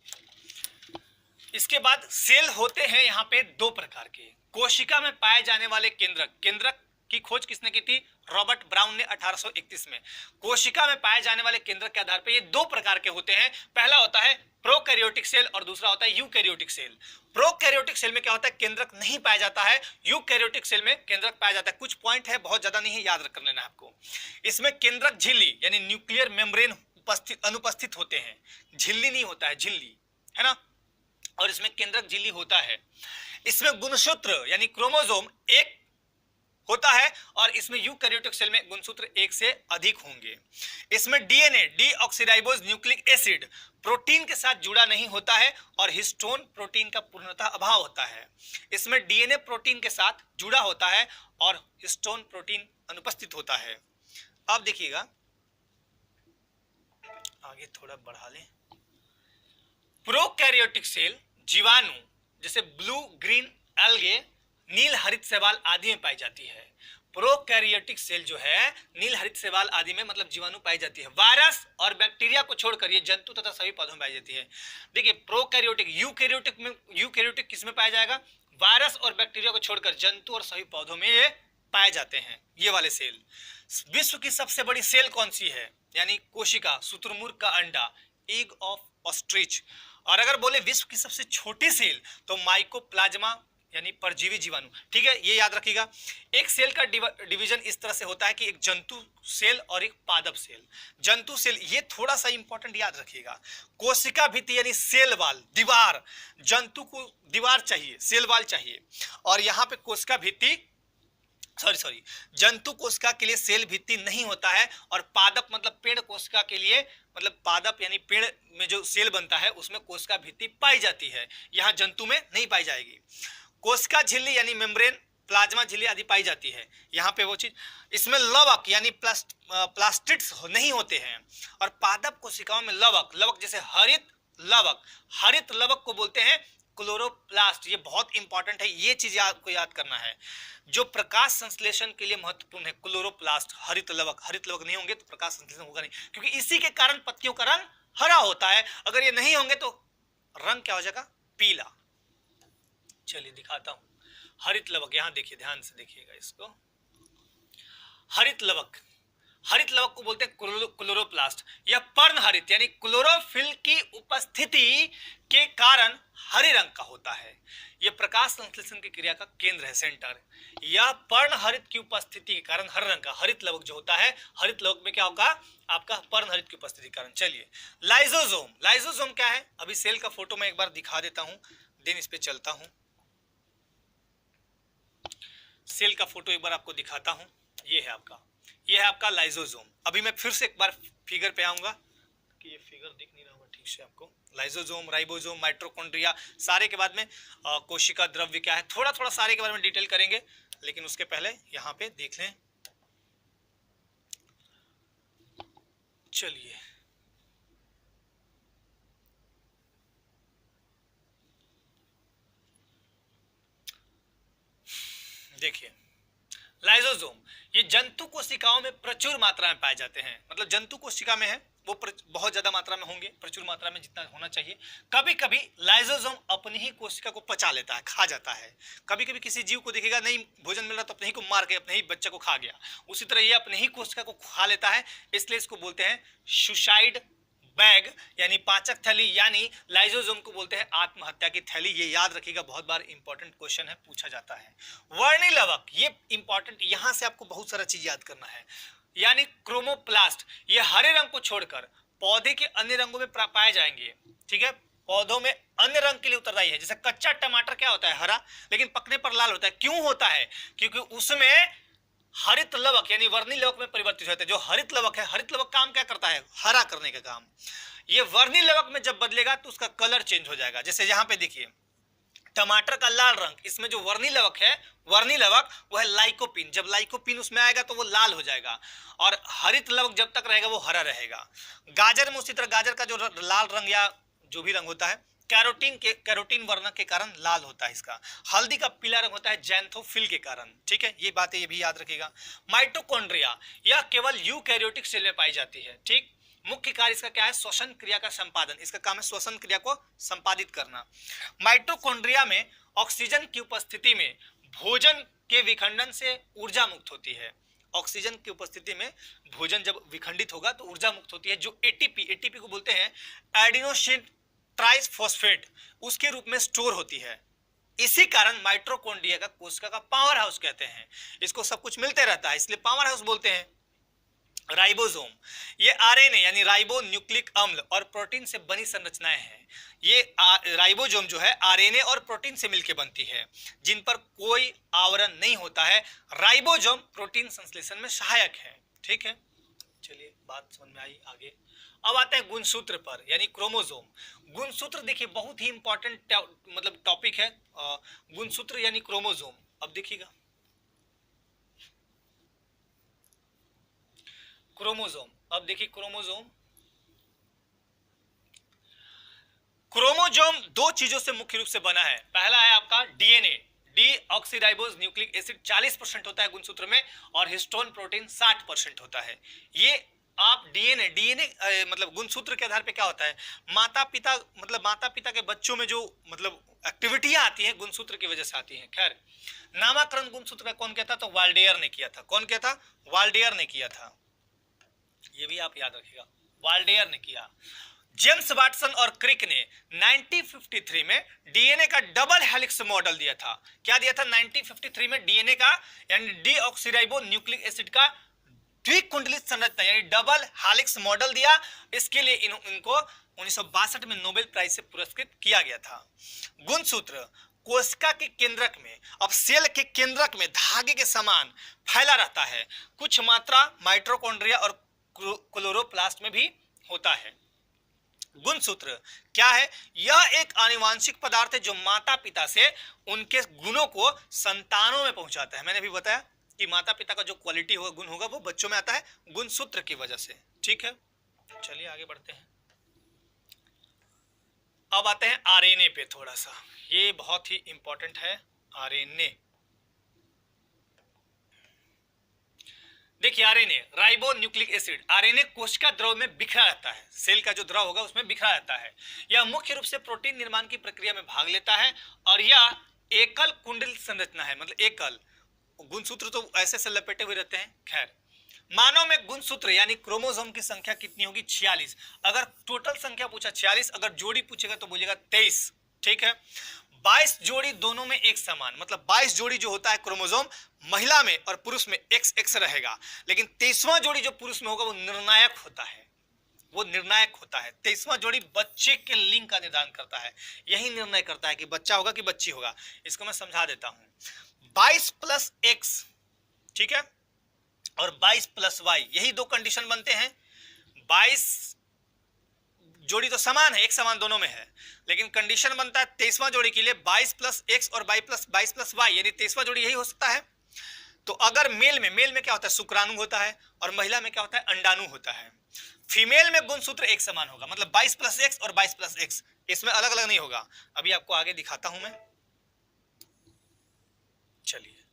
इसके बाद सेल होते हैं यहाँ पे दो प्रकार के। कोशिका में पाए जाने वाले केंद्रक की खोज किसने की थी? रॉबर्ट ब्राउन ने 1831 में। कोशिका में पाए जाने वाले केंद्रक के आधार पर ये दो प्रकार के होते हैं। पहला होता है प्रोकैरियोटिक सेल और दूसरा होता है यूकैरियोटिक सेल। प्रोकैरियोटिक सेल में क्या होता है? केंद्रक नहीं पाया जाता है। यूकैरियोटिक सेल में केंद्रक पाया जाता है। कुछ पॉइंट है, बहुत ज्यादा नहीं है, याद कर लेना आपको। इसमें केंद्रक झिल्ली यानी न्यूक्लियर मेम्ब्रेन अनुपस्थित होते हैं। झिल्ली नहीं होता है, झिल्ली है ना, और इसमें केंद्रक झिल्ली होता है। इसमें गुणसूत्र यानी क्रोमोसोम एक होता है और इसमें यूकैरियोटिक सेल में गुणसूत्र एक से अधिक होंगे। इसमें DNA deoxyribose nucleic acid protein के साथ जुड़ा नहीं होता है और हिस्टोन प्रोटीन का पूर्णतः अभाव होता है। इसमें डीएनए प्रोटीन के साथ जुड़ा होता है और हिस्टोन प्रोटीन अनुपस्थित होता है। अब देखिएगा, आगे थोड़ा बढ़ा लें। प्रोकैरियोटिक सेल जीवाणु जैसे ब्लू ग्रीन एल्गे, नील हरित शैवाल आदि में पाई जाती है। प्रोकैरियोटिक सेल जो है नील हरित शैवाल आदि में मतलब जीवाणु पाई जाती है। वायरस और बैक्टीरिया को छोड़कर ये जंतु तथा सभी पौधों में पाई जाती है। देखिए प्रोकैरियोटिक, यूकैरियोटिक किस में पाया जाएगा? वायरस और बैक्टीरिया को छोड़कर जंतु और सभी पौधों में ये पाए जाते हैं, ये वाले सेल। विश्व की सबसे बड़ी सेल कौन सी है? यानी कोशिका, शुतुरमुर्ग का अंडा, एग ऑफ ऑस्ट्रिच। और अगर बोले विश्व की सबसे छोटी सेल तो माइकोप्लाज्मा यानी परजीवी जीवाणु। ठीक है, ये याद रखिएगा। एक सेल का डिवीजन इस तरह से होता है कि एक जंतु सेल और एक पादप सेल। जंतु सेल ये थोड़ा सा इंपॉर्टेंट याद रखिएगा। कोशिका भित्ति यानी सेल वाल, दीवार, जंतु को दीवार चाहिए, सेल वाल चाहिए, और यहाँ पे कोशिका भित्ति जंतु कोशिका के लिए सेल भित्ति नहीं होता है, और पादप मतलब पेड़ कोशिका के लिए, मतलब पादप यानी पेड़ में जो सेल बनता है उसमें कोशिका भित्ति पाई जाती है, यहाँ जंतु में नहीं पाई जाएगी। कोशिका झिल्ली यानी मेम्ब्रेन, प्लाज्मा झिल्ली आदि पाई जाती है, यहाँ पे वो चीज। इसमें लवक यानी प्लास्टिड्स नहीं होते हैं, और पादप कोशिकाओं में लवक जैसे हरित लवक को बोलते हैं क्लोरोप्लास्ट। ये बहुत इंपॉर्टेंट है, ये चीज आपको याद करना है। जो प्रकाश संश्लेषण के लिए महत्वपूर्ण है, क्लोरोप्लास्ट, हरित लवक नहीं होंगे तो प्रकाश संश्लेषण होगा नहीं, क्योंकि इसी के कारण पत्तियों का रंग हरा होता है। अगर ये नहीं होंगे तो रंग क्या हो जाएगा? पीला। चलिए दिखाता हूं। हरित लवक, यहां देखिए, ध्यान से देखिएगा इसको। हरित लवक, हरित लवक को बोलते हैं क्लोरोप्लास्ट। यह पर्णहरित यानी क्लोरोफिल की उपस्थिति के कारण हरे रंग का होता है। यह प्रकाश संश्लेषण की क्रिया का केंद्र है, सेंटर। यह पर्णहरित की उपस्थिति के कारण हरे रंग का हरित लवक जो होता है, हरित लवक में क्या होगा आपका, पर्णहरित की उपस्थिति के कारण। चलिए लाइसोसोम, लाइसोसोम क्या है, अभी सेल का फोटो मैं एक बार दिखा देता हूं, देन इस पे चलता हूं। सेल का फोटो एक बार आपको दिखाता हूं, ये है आपका, ये है आपका लाइसोसोम। अभी मैं फिर से एक बार फिगर पे आऊंगा कि ये फिगर दिख नहीं रहा होगा ठीक से आपको। लाइसोसोम, राइबोसोम, माइटोकॉन्ड्रिया, सारे के बाद में कोशिका द्रव्य क्या है, थोड़ा थोड़ा सारे के बारे में डिटेल करेंगे, लेकिन उसके पहले यहाँ पे देख लें। चलिए देखिए, लाइसोसोम ये जंतु कोशिकाओं में प्रचुर मात्रा में पाए जाते हैं, मतलब जंतु कोशिका में है वो बहुत ज्यादा मात्रा में होंगे, प्रचुर मात्रा में जितना होना चाहिए। कभी कभी लाइसोसोम अपनी ही कोशिका को पचा लेता है, खा जाता है। कभी कभी किसी जीव को देखेगा नहीं भोजन मिल रहा तो अपने ही को मार के अपने ही बच्चे को खा गया, उसी तरह ये अपने ही कोशिका को खा लेता है, इसलिए इसको बोलते हैं सुसाइड बैग यानी पाचक थैली, यानी लाइसोसोम को बोलते हैं आत्महत्या की थैली। ये याद रखिएगा, बहुत बार इंपॉर्टेंट क्वेश्चन है, पूछा जाता है। वर्णी लवक, ये इंपॉर्टेंट, यहां से आपको बहुत सारा चीज याद करना है। यानी क्रोमोप्लास्ट, ये हरे रंग को छोड़कर पौधे के अन्य रंगों में पाए जाएंगे, ठीक है। पौधों में अन्य रंग के लिए उत्तरदायी है। जैसे कच्चा टमाटर क्या होता है, हरा, लेकिन पकने पर लाल होता है। क्यों होता है, क्योंकि उसमें हरित लवक यानी वर्णी लवक में परिवर्तित होता है। जो हरित लवक है, हरित लवक काम क्या करता है, हरा करने का काम। ये वर्णी लवक में जब बदलेगा तो उसका कलर चेंज हो जाएगा। जैसे यहां पे देखिए टमाटर का लाल रंग, इसमें जो वर्णी लवक है, वर्णी लवक वो है लाइकोपिन। जब लाइकोपिन उसमें आएगा तो वो लाल हो जाएगा, और हरित लवक जब तक रहेगा वो हरा रहेगा। गाजर में उसी तरह, गाजर का जो लाल रंग या जो भी रंग होता है, कैरोटीन वर्ण के कारण लाल होता है इसका। हल्दी का पीला रंग होता है जैंथोफिल के कारण, ठीक है। ये बातें ये भी याद रखिएगा। माइटोकॉन्ड्रिया, यह केवल यूकैरियोटिक सेल में पाई जाती है, ठीक। मुख्य कार्य इसका क्या है, श्वसन क्रिया का संपादन। इसका काम है श्वसन क्रिया को संपादित करना। माइटोकॉन्ड्रिया में ऑक्सीजन की उपस्थिति में भोजन के विखंडन से ऊर्जा मुक्त होती है। ऑक्सीजन की उपस्थिति में भोजन जब विखंडित होगा तो ऊर्जा मुक्त होती है, जो एटीपी को बोलते हैं एडिनोसिन ट्राइफॉस्फेट, उसके रूप में स्टोर होती है। इसी कारण माइटोकॉन्ड्रिया का कोशिका का पावर हाउस कहते हैं। इसको सब कुछ मिलते रहता है, इसलिए पावर हाउस बोलते हैं। राइबोसोम, ये आरएनए यानी राइबो न्यूक्लिक अम्ल और प्रोटीन से बनी संरचनाएं हैं। ये राइबोसोम जो है आरएनए और प्रोटीन से मिलकर बनती है, जिन पर कोई आवरण नहीं होता है। राइबोसोम प्रोटीन संश्लेषण में सहायक है, ठीक है। चलिए बात समझ में आई, आगे अब आते हैं गुणसूत्र पर, यानी क्रोमोसोम। गुणसूत्र देखिए बहुत ही इंपॉर्टेंट मतलब टॉपिक है, गुणसूत्र यानी क्रोमोसोम। अब देखिएगा क्रोमोसोम, अब देखिए क्रोमोसोम, क्रोमोसोम दो चीजों से मुख्य रूप से बना है। पहला है आपका डीएनए, डीऑक्सीराइबोज न्यूक्लिक एसिड 40% होता है गुणसूत्र में, और हिस्टोन प्रोटीन 60% होता है। ये आप डीएनए मतलब गुणसूत्र के आधार पे क्या होता है, माता पिता मतलब माता पिता के बच्चों में जो मतलब एक्टिविटियां आती हैं गुणसूत्र की वजह से आती हैं। खैर, नामकरण गुणसूत्र का कौन किया था, तो वाल्डेयर ने किया था। कौन किया था, वाल्डेयर ने किया था, ये भी आप याद रखिएगा, वाल्डेयर ने किया। जेम्स वाटसन और क्रिक ने 1953 में डीएनए का डबल हेलिक्स मॉडल दिया था। क्या दिया था 1953 में, डीएनए का यानी डीऑक्सीराइबो न्यूक्लिक एसिड का द्विकुंडलित संरचना यानी डबल हेलिक्स मॉडल दिया। इसके लिए इनको 1962 में नोबेल प्राइज से पुरस्कृत किया गया था। गुणसूत्र कोशिका के केंद्रक में, अब सेल के केंद्रक में धागे के समान फैला रहता है। कुछ मात्रा माइटोकॉन्ड्रिया और क्लोरोप्लास्ट में भी होता है। गुणसूत्र क्या है, यह एक आनुवांशिक पदार्थ है जो माता पिता से उनके गुणों को संतानों में पहुंचाता है। मैंने भी बताया कि माता पिता का जो क्वालिटी होगा, गुण होगा, वो बच्चों में आता है गुणसूत्र की वजह से, ठीक है। चलिए आगे बढ़ते हैं। अब आते हैं आरएनए पे थोड़ा सा, ये बहुत ही इंपॉर्टेंट है आरएनए। देखिए RNA ribo nucleic acid, RNA कोशिका द्रव में बिखरा रहता है। सेल का जो द्रव होगा उसमें बिखरा रहता है। यह मुख्य रूप से प्रोटीन निर्माण की प्रक्रिया में भाग लेता है, और यह एकल कुंडल संरचना है, मतलब एकल गुणसूत्र तो ऐसे से लपेटे हुए रहते हैं। खैर, मानव में गुणसूत्र यानी क्रोमोसोम की संख्या कितनी होगी? 46। अगर टोटल संख्या पूछा 46, अगर जोड़ी पूछेगा तो बोलिएगा 23। ठीक है, 22 जोड़ी दोनों में एक समान, मतलब 22 जोड़ी जो होता है क्रोमोसोम महिला में और पुरुष में XX रहेगा, लेकिन 23वां जोड़ी जो पुरुष में होगा वो निर्णायक होता है, वो निर्णायक होता है। 23वां जोड़ी बच्चे के लिंग का निर्धारण करता है, यही निर्णय करता है कि बच्चा होगा कि बच्ची होगा। इसको मैं समझा देता हूं। 22 प्लस X, ठीक है, और 22 प्लस Y, यही दो कंडीशन बनते हैं। 22 जोड़ी तो समान है, एक समान दोनों में है, लेकिन कंडीशन बनता है 23वां जोड़ी के लिए 22 प्लस X और 22 प्लस Y, यानी 23वां जोड़ी यही हो सकता है। तो अगर मेल में क्या होता है? शुक्राणु होता है, और महिला में क्या होता है? अंडाणु होता है। फीमेल में गुणसूत्र एक समान होगा, मतलब 22 प्लस X और 22 प्लस X, इसमें अलग अलग नहीं होगा। अभी आपको आगे दिखाता हूं मैं। चलिए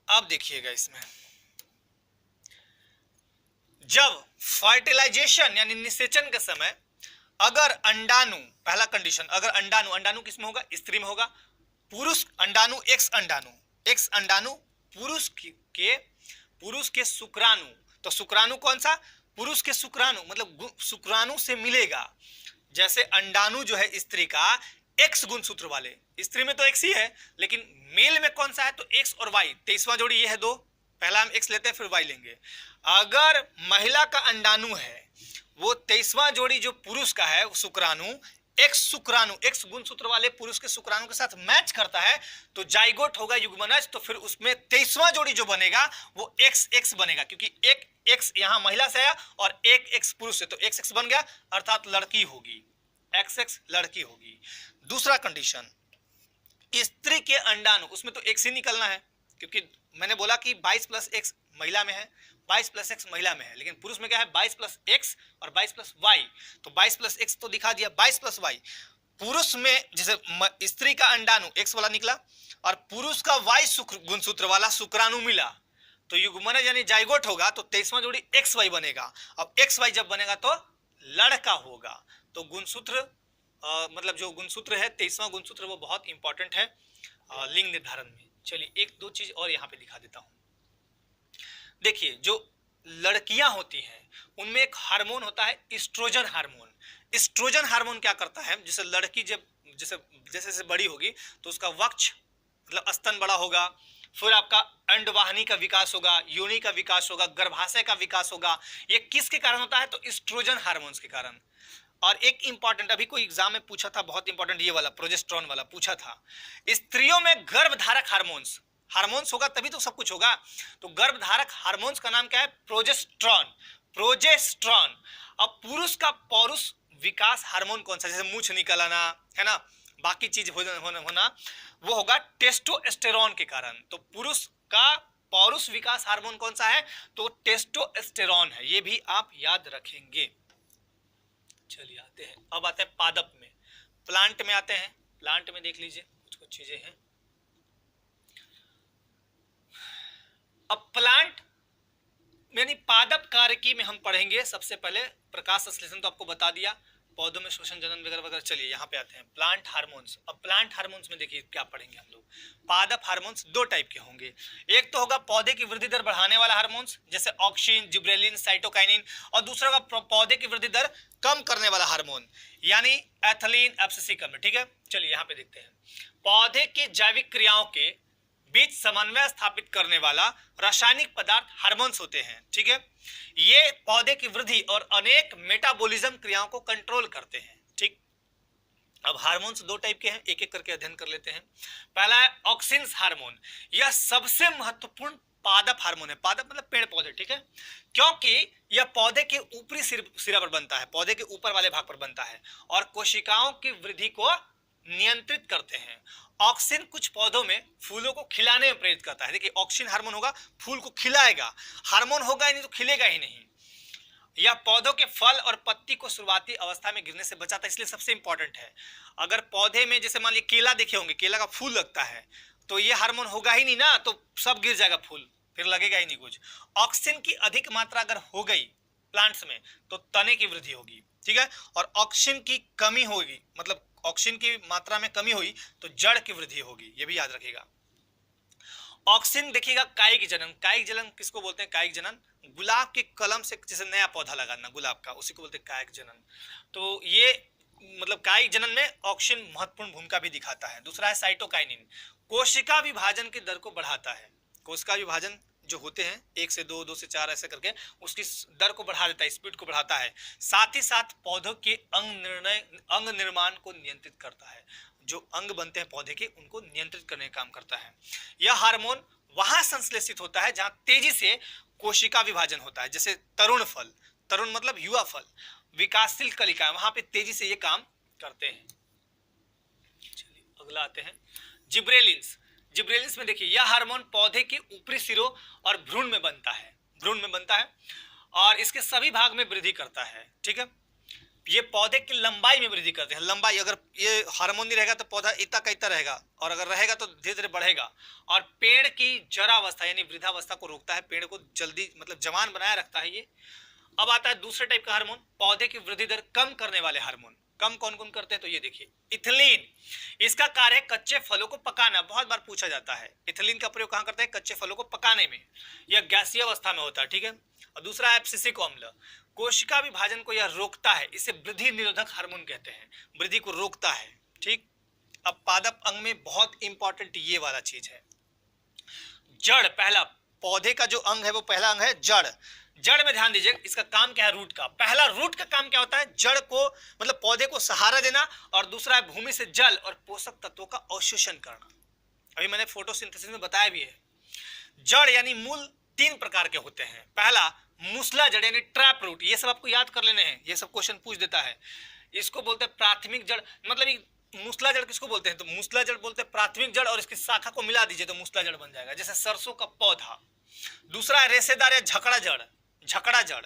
अब देखिएगा, इसमें जब फर्टिलाइजेशन यानी निषेचन के समय अगर अंडाणु, पहला कंडीशन, अगर अंडाणु किस में होगा? स्त्री में होगा। पुरुष अंडाणु, एक्स अंडाणु पुरुष के शुक्राणु, तो शुक्राणु कौन सा? पुरुष के शुक्राणु, मतलब शुक्राणु से मिलेगा। जैसे अंडाणु जो है स्त्री का X गुणसूत्र वाले, स्त्री में तो X ही है, लेकिन मेल में कौन सा है? तो X और Y, 23वां जोड़ी ये है दो, पहला हम X लेते हैं फिर Y लेंगे। अगर महिला का अंडाणु है, वो 23वां जोड़ी जो पुरुष का है शुक्राणु, X गुणसूत्र वाले पुरुष के शुक्राणु के साथ मैच करता है, तो जाइगोट होगा, युग्मनज। तो फिर उसमें 23वां जोड़ी जो बनेगा वो XX बनेगा, क्योंकि एक X यहां महिला से आया और एक X पुरुष से, तो XX बन गया, अर्थात लड़की होगी, XX लड़की होगी। दूसरा कंडीशन, स्त्री के अंडाणु, उसमें तो X ही निकलना है, क्योंकि मैंने बोला कि 22 प्लस X महिला में है, 22 प्लस X महिला में है, लेकिन पुरुष में क्या है? 22 प्लस X और 22 प्लस Y। तो 22 प्लस X तो दिखा दिया, 22 प्लस Y। पुरुष में जैसे स्त्री का अंडाणु X वाला निकला और पुरुष का Y गुणसूत्र वाला शुक्राणु मिला, तो युग्मनज यानी जाइगोट होगा, तो 23वां जोड़ी XY बनेगा। अब XY जब बनेगा तो लड़का होगा। तो गुणसूत्र मतलब जो गुणसूत्र है 23वां गुणसूत्र, वो बहुत इंपॉर्टेंट है लिंग निर्धारण में। चलिए एक दो चीज और यहां पे दिखा देता हूं। देखिए, जो लड़कियां होती हैं उनमें एक हार्मोन होता है एस्ट्रोजन हार्मोन। एस्ट्रोजन हार्मोन क्या करता है? जैसे लड़की जब जैसे जैसे बड़ी होगी तो उसका वक्ष मतलब स्तन बड़ा होगा, फिर आपका अंडवाहिनी का विकास होगा, योनि का विकास होगा, गर्भाशय का विकास होगा। ये किसके कारण होता है? तो एस्ट्रोजन हार्मोन्स के कारण। और एक इंपॉर्टेंट, अभी कोई एग्जाम में पूछा था, बहुत इंपॉर्टेंट, ये वाला प्रोजेस्टेरोन वाला पूछा था। स्त्रियों में गर्भधारक हार्मोन्स होगा तभी तो सब कुछ होगा। तो गर्भधारक हार्मोन्स का नाम क्या है? प्रोजेस्टेरोन। अब पुरुष का पौरुष विकास हार्मोन कौन सा? जैसे मूछ निकल आना है ना, बाकी चीज होना, वो होगा टेस्टोस्टेरोन के कारण। तो पुरुष का पौरुष विकास हार्मोन कौन सा है? तो टेस्टोस्टेरोन है। ये भी आप याद रखेंगे। चलिए आते हैं, अब आते हैं पादप में, प्लांट में आते हैं। प्लांट में देख लीजिए कुछ चीजें हैं। अब प्लांट यानी पादप कार्यकी में हम पढ़ेंगे सबसे पहले प्रकाश संश्लेषण, तो आपको बता दिया, पौधों में श्वसन जनन वगैरह वगैरह। चलिए यहाँ पे आते हैं प्लांट हार्मोन्स। अब प्लांट हार्मोन्स में देखिए क्या पढ़ेंगे हम लोग। पादप हार्मोन्स दो टाइप के होंगे, एक तो होगा पौधे की वृद्धि दर बढ़ाने वाला हार्मोन्स जैसे ऑक्सिन, जिब्रेलिन, साइटोकाइनिन, और दूसरा होगा पौधे की वृद्धि दर कम करने वाला हार्मोन यानी एथिलीन, एब्सिसिकम। ठीक है, चलिए यहाँ पे देखते हैं। पौधे की जैविक क्रियाओं के बीच समन्वय स्थापित करने वाला रासायनिक पदार्थ हार्मोन्स होते हैं। ठीक है, ये पौधे की वृद्धि और अनेक मेटाबॉलिज्म क्रियाओं को कंट्रोल करते हैं। ठीक, अब हार्मोन्स दो टाइप के हैं, एक एक करके अध्ययन कर लेते हैं। पहला है ऑक्सिन हार्मोन। यह सबसे महत्वपूर्ण पादप हार्मोन है। पादप मतलब पेड़ पौधे, ठीक है, क्योंकि यह पौधे के ऊपरी सिरा पर बनता है, पौधे के ऊपर वाले भाग पर बनता है और कोशिकाओं की वृद्धि को नियंत्रित करते हैं। ऑक्सिन कुछ पौधों में फूलों को खिलाने में प्रेरित करता है। देखिए, ऑक्सिन हार्मोन होगा, फूल को खिलाएगा, हार्मोन होगा ही नहीं तो खिलेगा ही नहीं। यह पौधों के फल और पत्ती को शुरुआती अवस्था में गिरने से बचाता है, इसलिए सबसे इंपॉर्टेंट है। अगर पौधे में जैसे मान लीजिए केला देखे होंगे, केला का फूल लगता है, तो ये हार्मोन होगा ही नहीं ना, तो सब गिर जाएगा फूल, फिर लगेगा ही नहीं कुछ। ऑक्सिन की अधिक मात्रा अगर हो गई प्लांट्स में तो तने की वृद्धि होगी, ठीक है। और ऑक्सीजन की कमी होगी, मतलब ऑक्सीजन की मात्रा में कमी हुई तो जड़ की वृद्धि होगी, ये भी याद रखिएगा। ऑक्सीजन देखिएगा, कायिक जनन, कायिक जनन किसको बोलते हैं? कायिक जनन गुलाब के कलम से जैसे नया पौधा लगाना गुलाब का, उसी को बोलते हैं कायिक जनन। तो ये मतलब कायिक जनन में ऑक्सीजन महत्वपूर्ण भूमिका भी दिखाता है। दूसरा है साइटोकाइनिन, कोशिका विभाजन की दर को बढ़ाता है। कोशिका विभाजन जो होते हैं 1 से 2, 2 से 4 ऐसे करके उसकी दर को बढ़ा देता है, स्पीड को बढ़ाता है। साथ ही साथ पौधों के अंग निर्माण को नियंत्रित करता है। जो अंग बनते हैं पौधे के उनको नियंत्रित करने का काम करता है। यह हार्मोन वहां संश्लेषित होता है जहां तेजी से कोशिका विभाजन होता है, जैसे तरुण फल, तरुण मतलब युवा फल, विकासशील कलिका, वहां पे तेजी से ये काम करते हैं। चलिए अगला आते हैं जिब्रेलिन्स। जिब्रेलिन्स में देखिए यह हार्मोन पौधे के ऊपरी सिरों और भ्रूण में बनता है, भ्रूण में बनता है और इसके सभी भाग में वृद्धि करता है। ठीक है, ये पौधे की लंबाई में वृद्धि करते हैं। लंबाई, अगर ये हार्मोन नहीं रहेगा तो पौधा इतना का इतना रहेगा, और अगर रहेगा तो धीरे धीरे बढ़ेगा। और पेड़ की जरावस्था यानी वृद्धावस्था को रोकता है, पेड़ को जल्दी मतलब जवान बनाए रखता है ये। अब आता है दूसरे टाइप का हार्मोन, पौधे की वृद्धि दर कम करने वाले हार्मोन। कम कौन कौन करते हैं? तो ये देखिए इथिलीन, इसका कार्य है कच्चे फलों को पकाना। बहुत बार पूछा जाता है इथिलीन का प्रयोग कहां करते हैं? कच्चे फलों को पकाने में, यह गैसीय अवस्था में होता है। ठीक है। और दूसरा है एब्सिसिक अम्ल, कोशिका विभाजन को यह रोकता है, इसे वृद्धि निरोधक हार्मोन कहते हैं, वृद्धि को रोकता है। ठीक। अब पादप अंग में बहुत इंपॉर्टेंट ये वाला चीज है जड़। पहला पौधे का जो अंग है वो पहला अंग है जड़। जड़ में ध्यान दीजिए, इसका काम क्या है? रूट का। पहला रूट का काम क्या होता है? जड़ को मतलब पौधे को सहारा देना, और दूसरा है भूमि से जल और पोषक तत्वों का अवशोषण करना। अभी मैंने फोटोसिंथेसिस में बताया भी है। जड़ यानी मूल 3 प्रकार के होते हैं। पहला मूसला जड़ यानी ट्रैप रूट, ये सब आपको याद कर लेने हैं, ये सब क्वेश्चन पूछ देता है। इसको बोलते हैं प्राथमिक जड़, मतलब मूसला जड़ किसको बोलते हैं? तो मूसला जड़ बोलते हैं प्राथमिक जड़, और इसकी शाखा को मिला दीजिए तो मूसला जड़ बन जाएगा, जैसे सरसों का पौधा। दूसरा है रेशेदार या झकड़ा जड़, झकड़ा जड़।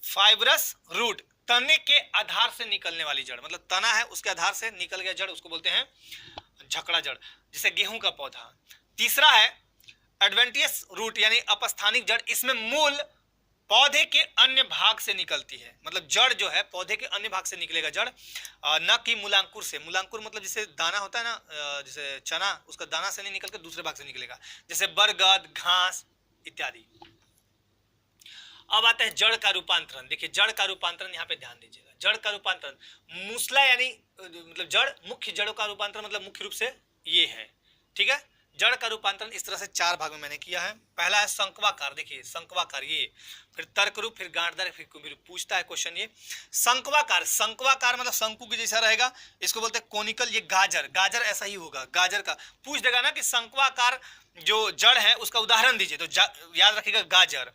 फाइब्रस रूट, तने के आधार से निकलने वाली जड़, मतलब तना है उसके आधार से निकल गया जड़, उसको बोलते हैं झकड़ा जड़, जैसे गेहूं का पौधा। तीसरा है एडवेंटियस रूट यानी अपस्थानिक जड़, इसमें मूल पौधे के अन्य भाग से निकलती है, मतलब जड़ जो है पौधे के अन्य भाग से निकलेगा जड़, न कि मूलांकुर से। मूलांकुर मतलब जैसे दाना होता है ना, जैसे चना, उसका दाना से नहीं निकल के दूसरे भाग से निकलेगा, जैसे बरगद, घास इत्यादि। अब आता है जड़ का रूपांतरण। देखिए जड़ का रूपांतरण, यहाँ पे ध्यान दीजिएगा, जड़ का रूपांतरण, मूसला यानी मतलब जड़, मुख्य जड़ों का रूपांतरण मतलब मुख्य रूप से ये है। ठीक है, जड़ का रूपांतरण इस तरह से 4 भाग में मैंने किया है। पहला है शंक्वाकार, देखिए शंक्वाकार, ये फिर तर्क रूप, फिर गांठदार, फिर कुंभी, पूछता है क्वेश्चन ये शंक्वाकार। शंक्वाकार मतलब शंकु के जैसा रहेगा, इसको बोलते हैं कोनिकल। ये गाजर, गाजर ऐसा ही होगा, गाजर का पूछ देगा ना कि शंक्वाकार जो जड़ है उसका उदाहरण दीजिए, तो याद रखिएगा गाजर।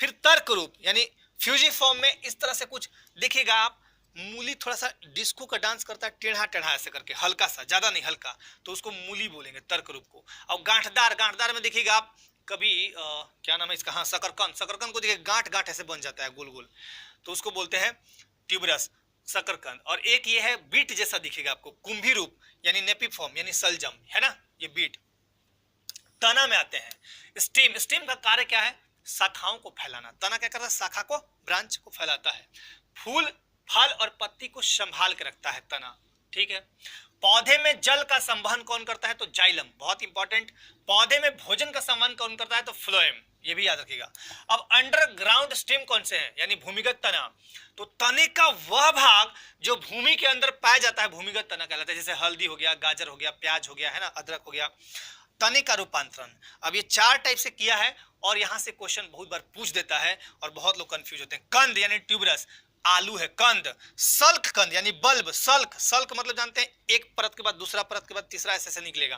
फिर तर्क रूप यानी फ्यूजिफॉर्म में इस तरह से कुछ देखिएगा आप, मूली थोड़ा सा डिस्को का डांस करता है, टेढ़ा टेढ़ा ऐसे करके, हल्का सा, ज्यादा नहीं हल्का, तो उसको मूली बोलेंगे तर्क रूप को। और गांठदार, गांठदार में देखिएगा आप कभी क्या नाम है इसका, हाँ शकरकंद, शकरकंद को देखिए गांठ गांठ ऐसे बन जाता है गोल गोल, तो उसको बोलते हैं ट्यूबरस, शकरकंद। और एक ये है बीट जैसा दिखेगा आपको, कुंभी रूप यानी नेपिफॉर्म यानी सलजम, है ना ये बीट। तना में आते हैं स्टेम। स्टेम का कार्य क्या है? शाखाओं को फैलाना। तना क्या करता है? शाखा को, ब्रांच को फैलाता है। फूल, फल और पत्ती को संभाल के रखता है तना। ठीक है। पौधे में जल का संवहन कौन करता है? तो जाइलम, बहुत इंपॉर्टेंट। पौधे में भोजन का संवहन कौन करता है? तो फ्लोएम, ये भी याद रखिएगा। अब अंडरग्राउंड स्टेम कौन से हैं? यानी भूमिगत तना। तो तने का वह भाग जो भूमि के अंदर पाया जाता है भूमिगत तना कहलाता है, जैसे हल्दी हो गया, गाजर हो गया, प्याज हो गया, है ना, अदरक हो गया। तने का रूपांतरण अब ये 4 टाइप से किया है, और यहां से क्वेश्चन बहुत बार पूछ देता है और बहुत लोग कंफ्यूज होते हैं। कंद यानी ट्यूबरस, आलू है कंद। सल्क कंद यानी बल्ब, सल्क, सल्क मतलब जानते हैं एक परत के बाद दूसरा परत के बाद तीसरा ऐसे निकलेगा।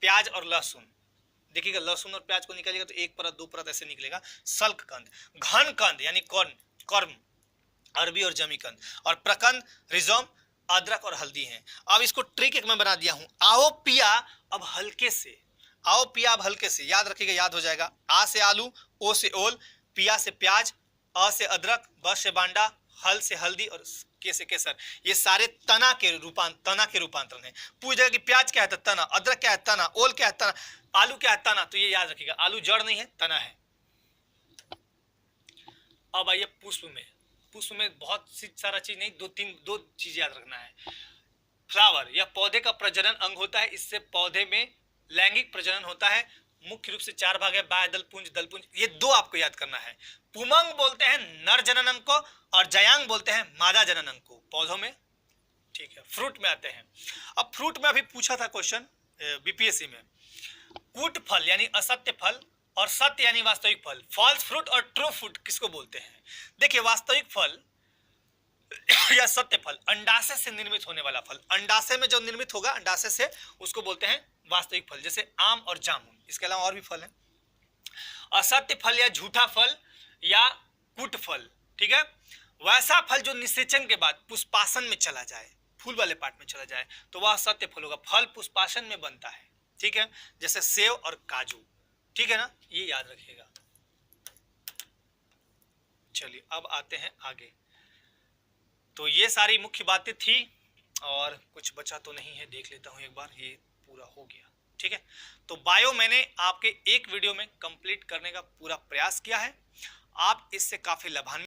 प्याज और लहसुन, देखिएगा लहसुन और प्याज को निकालिएगा तो एक परत 2 परत ऐसे निकलेगा, सल्क कंद। घन कंद यानी कॉर्न, कॉर्म, अरबी और जमीकंद। और प्रकंद, रिजोम, अदरक और हल्दी हैं। अब इसको ट्रिक एक मैं बना दिया हूं, आओ पिया अब हल्के से, आओ पिया अब हल्के से, याद रखिएगा, याद हो जाएगा। आ से आलू, ओ से ओल, पिया से प्याज, अ से अदरक, ब से बांडा, हल से हल्दी और के से केसर। ये सारे तना के रूपांतरण है। पूछ जाएगा कि प्याज क्या है? तो तना। अदरक क्या है? तना। ओल क्या है? तना। आलू क्या है? तना। तो ये याद रखिएगा, आलू जड़ नहीं है, तना है। अब आइए पुष्प में। पुष्प में बहुत सारा चीज नहीं, दो चीज याद रखना है। फ्लावर या पौधे का प्रजनन अंग होता है, इससे पौधे में लैंगिक प्रजनन होता है। मुख्य रूप से 4 भाग है, बाह्य दलपुंज, दलपुंज, ये 2 आपको याद करना है। पुमंग बोलते हैं नर जनन अंग को और जयांग बोलते हैं मादा जनन अंग को पौधों में। ठीक है, फ्रूट में आते हैं। अब फ्रूट में अभी पूछा था क्वेश्चन बीपीएससी में, कूट फल यानी असत्य फल और सत्य यानी वास्तविक फल, फॉल्स फ्रूट और ट्रू फ्रूट किसको बोलते हैं? देखिए, वास्तविक फल या सत्य फल अंडाशय से निर्मित होने वाला फल, अंडाशय में जो निर्मित होगा अंडाशय से, उसको बोलते हैं वास्तविक फल, जैसे आम और जामुन। इसके अलावा और भी फल हैं। असत्य फल या झूठा फल या कूट फल, ठीक है, वैसा फल जो निषेचन के बाद पुष्पासन में चला जाए, फूल वाले पार्ट में चला जाए, तो वह सत्य फल होगा। फल पुष्पासन में बनता है, ठीक है, जैसे सेव और काजू, ठीक है ना, ये याद रखिएगा। चलिए अब आते हैं आगे। तो ये सारी मुख्य बातें थी और कुछ बचा तो नहीं है, देख लेता हूं एक बार, ये पूरा हो गया, ठीक है। तो बायो मैंने आपके एक वीडियो में कंप्लीट करने का पूरा प्रयास किया है। आप इससे काफी लाभान्वित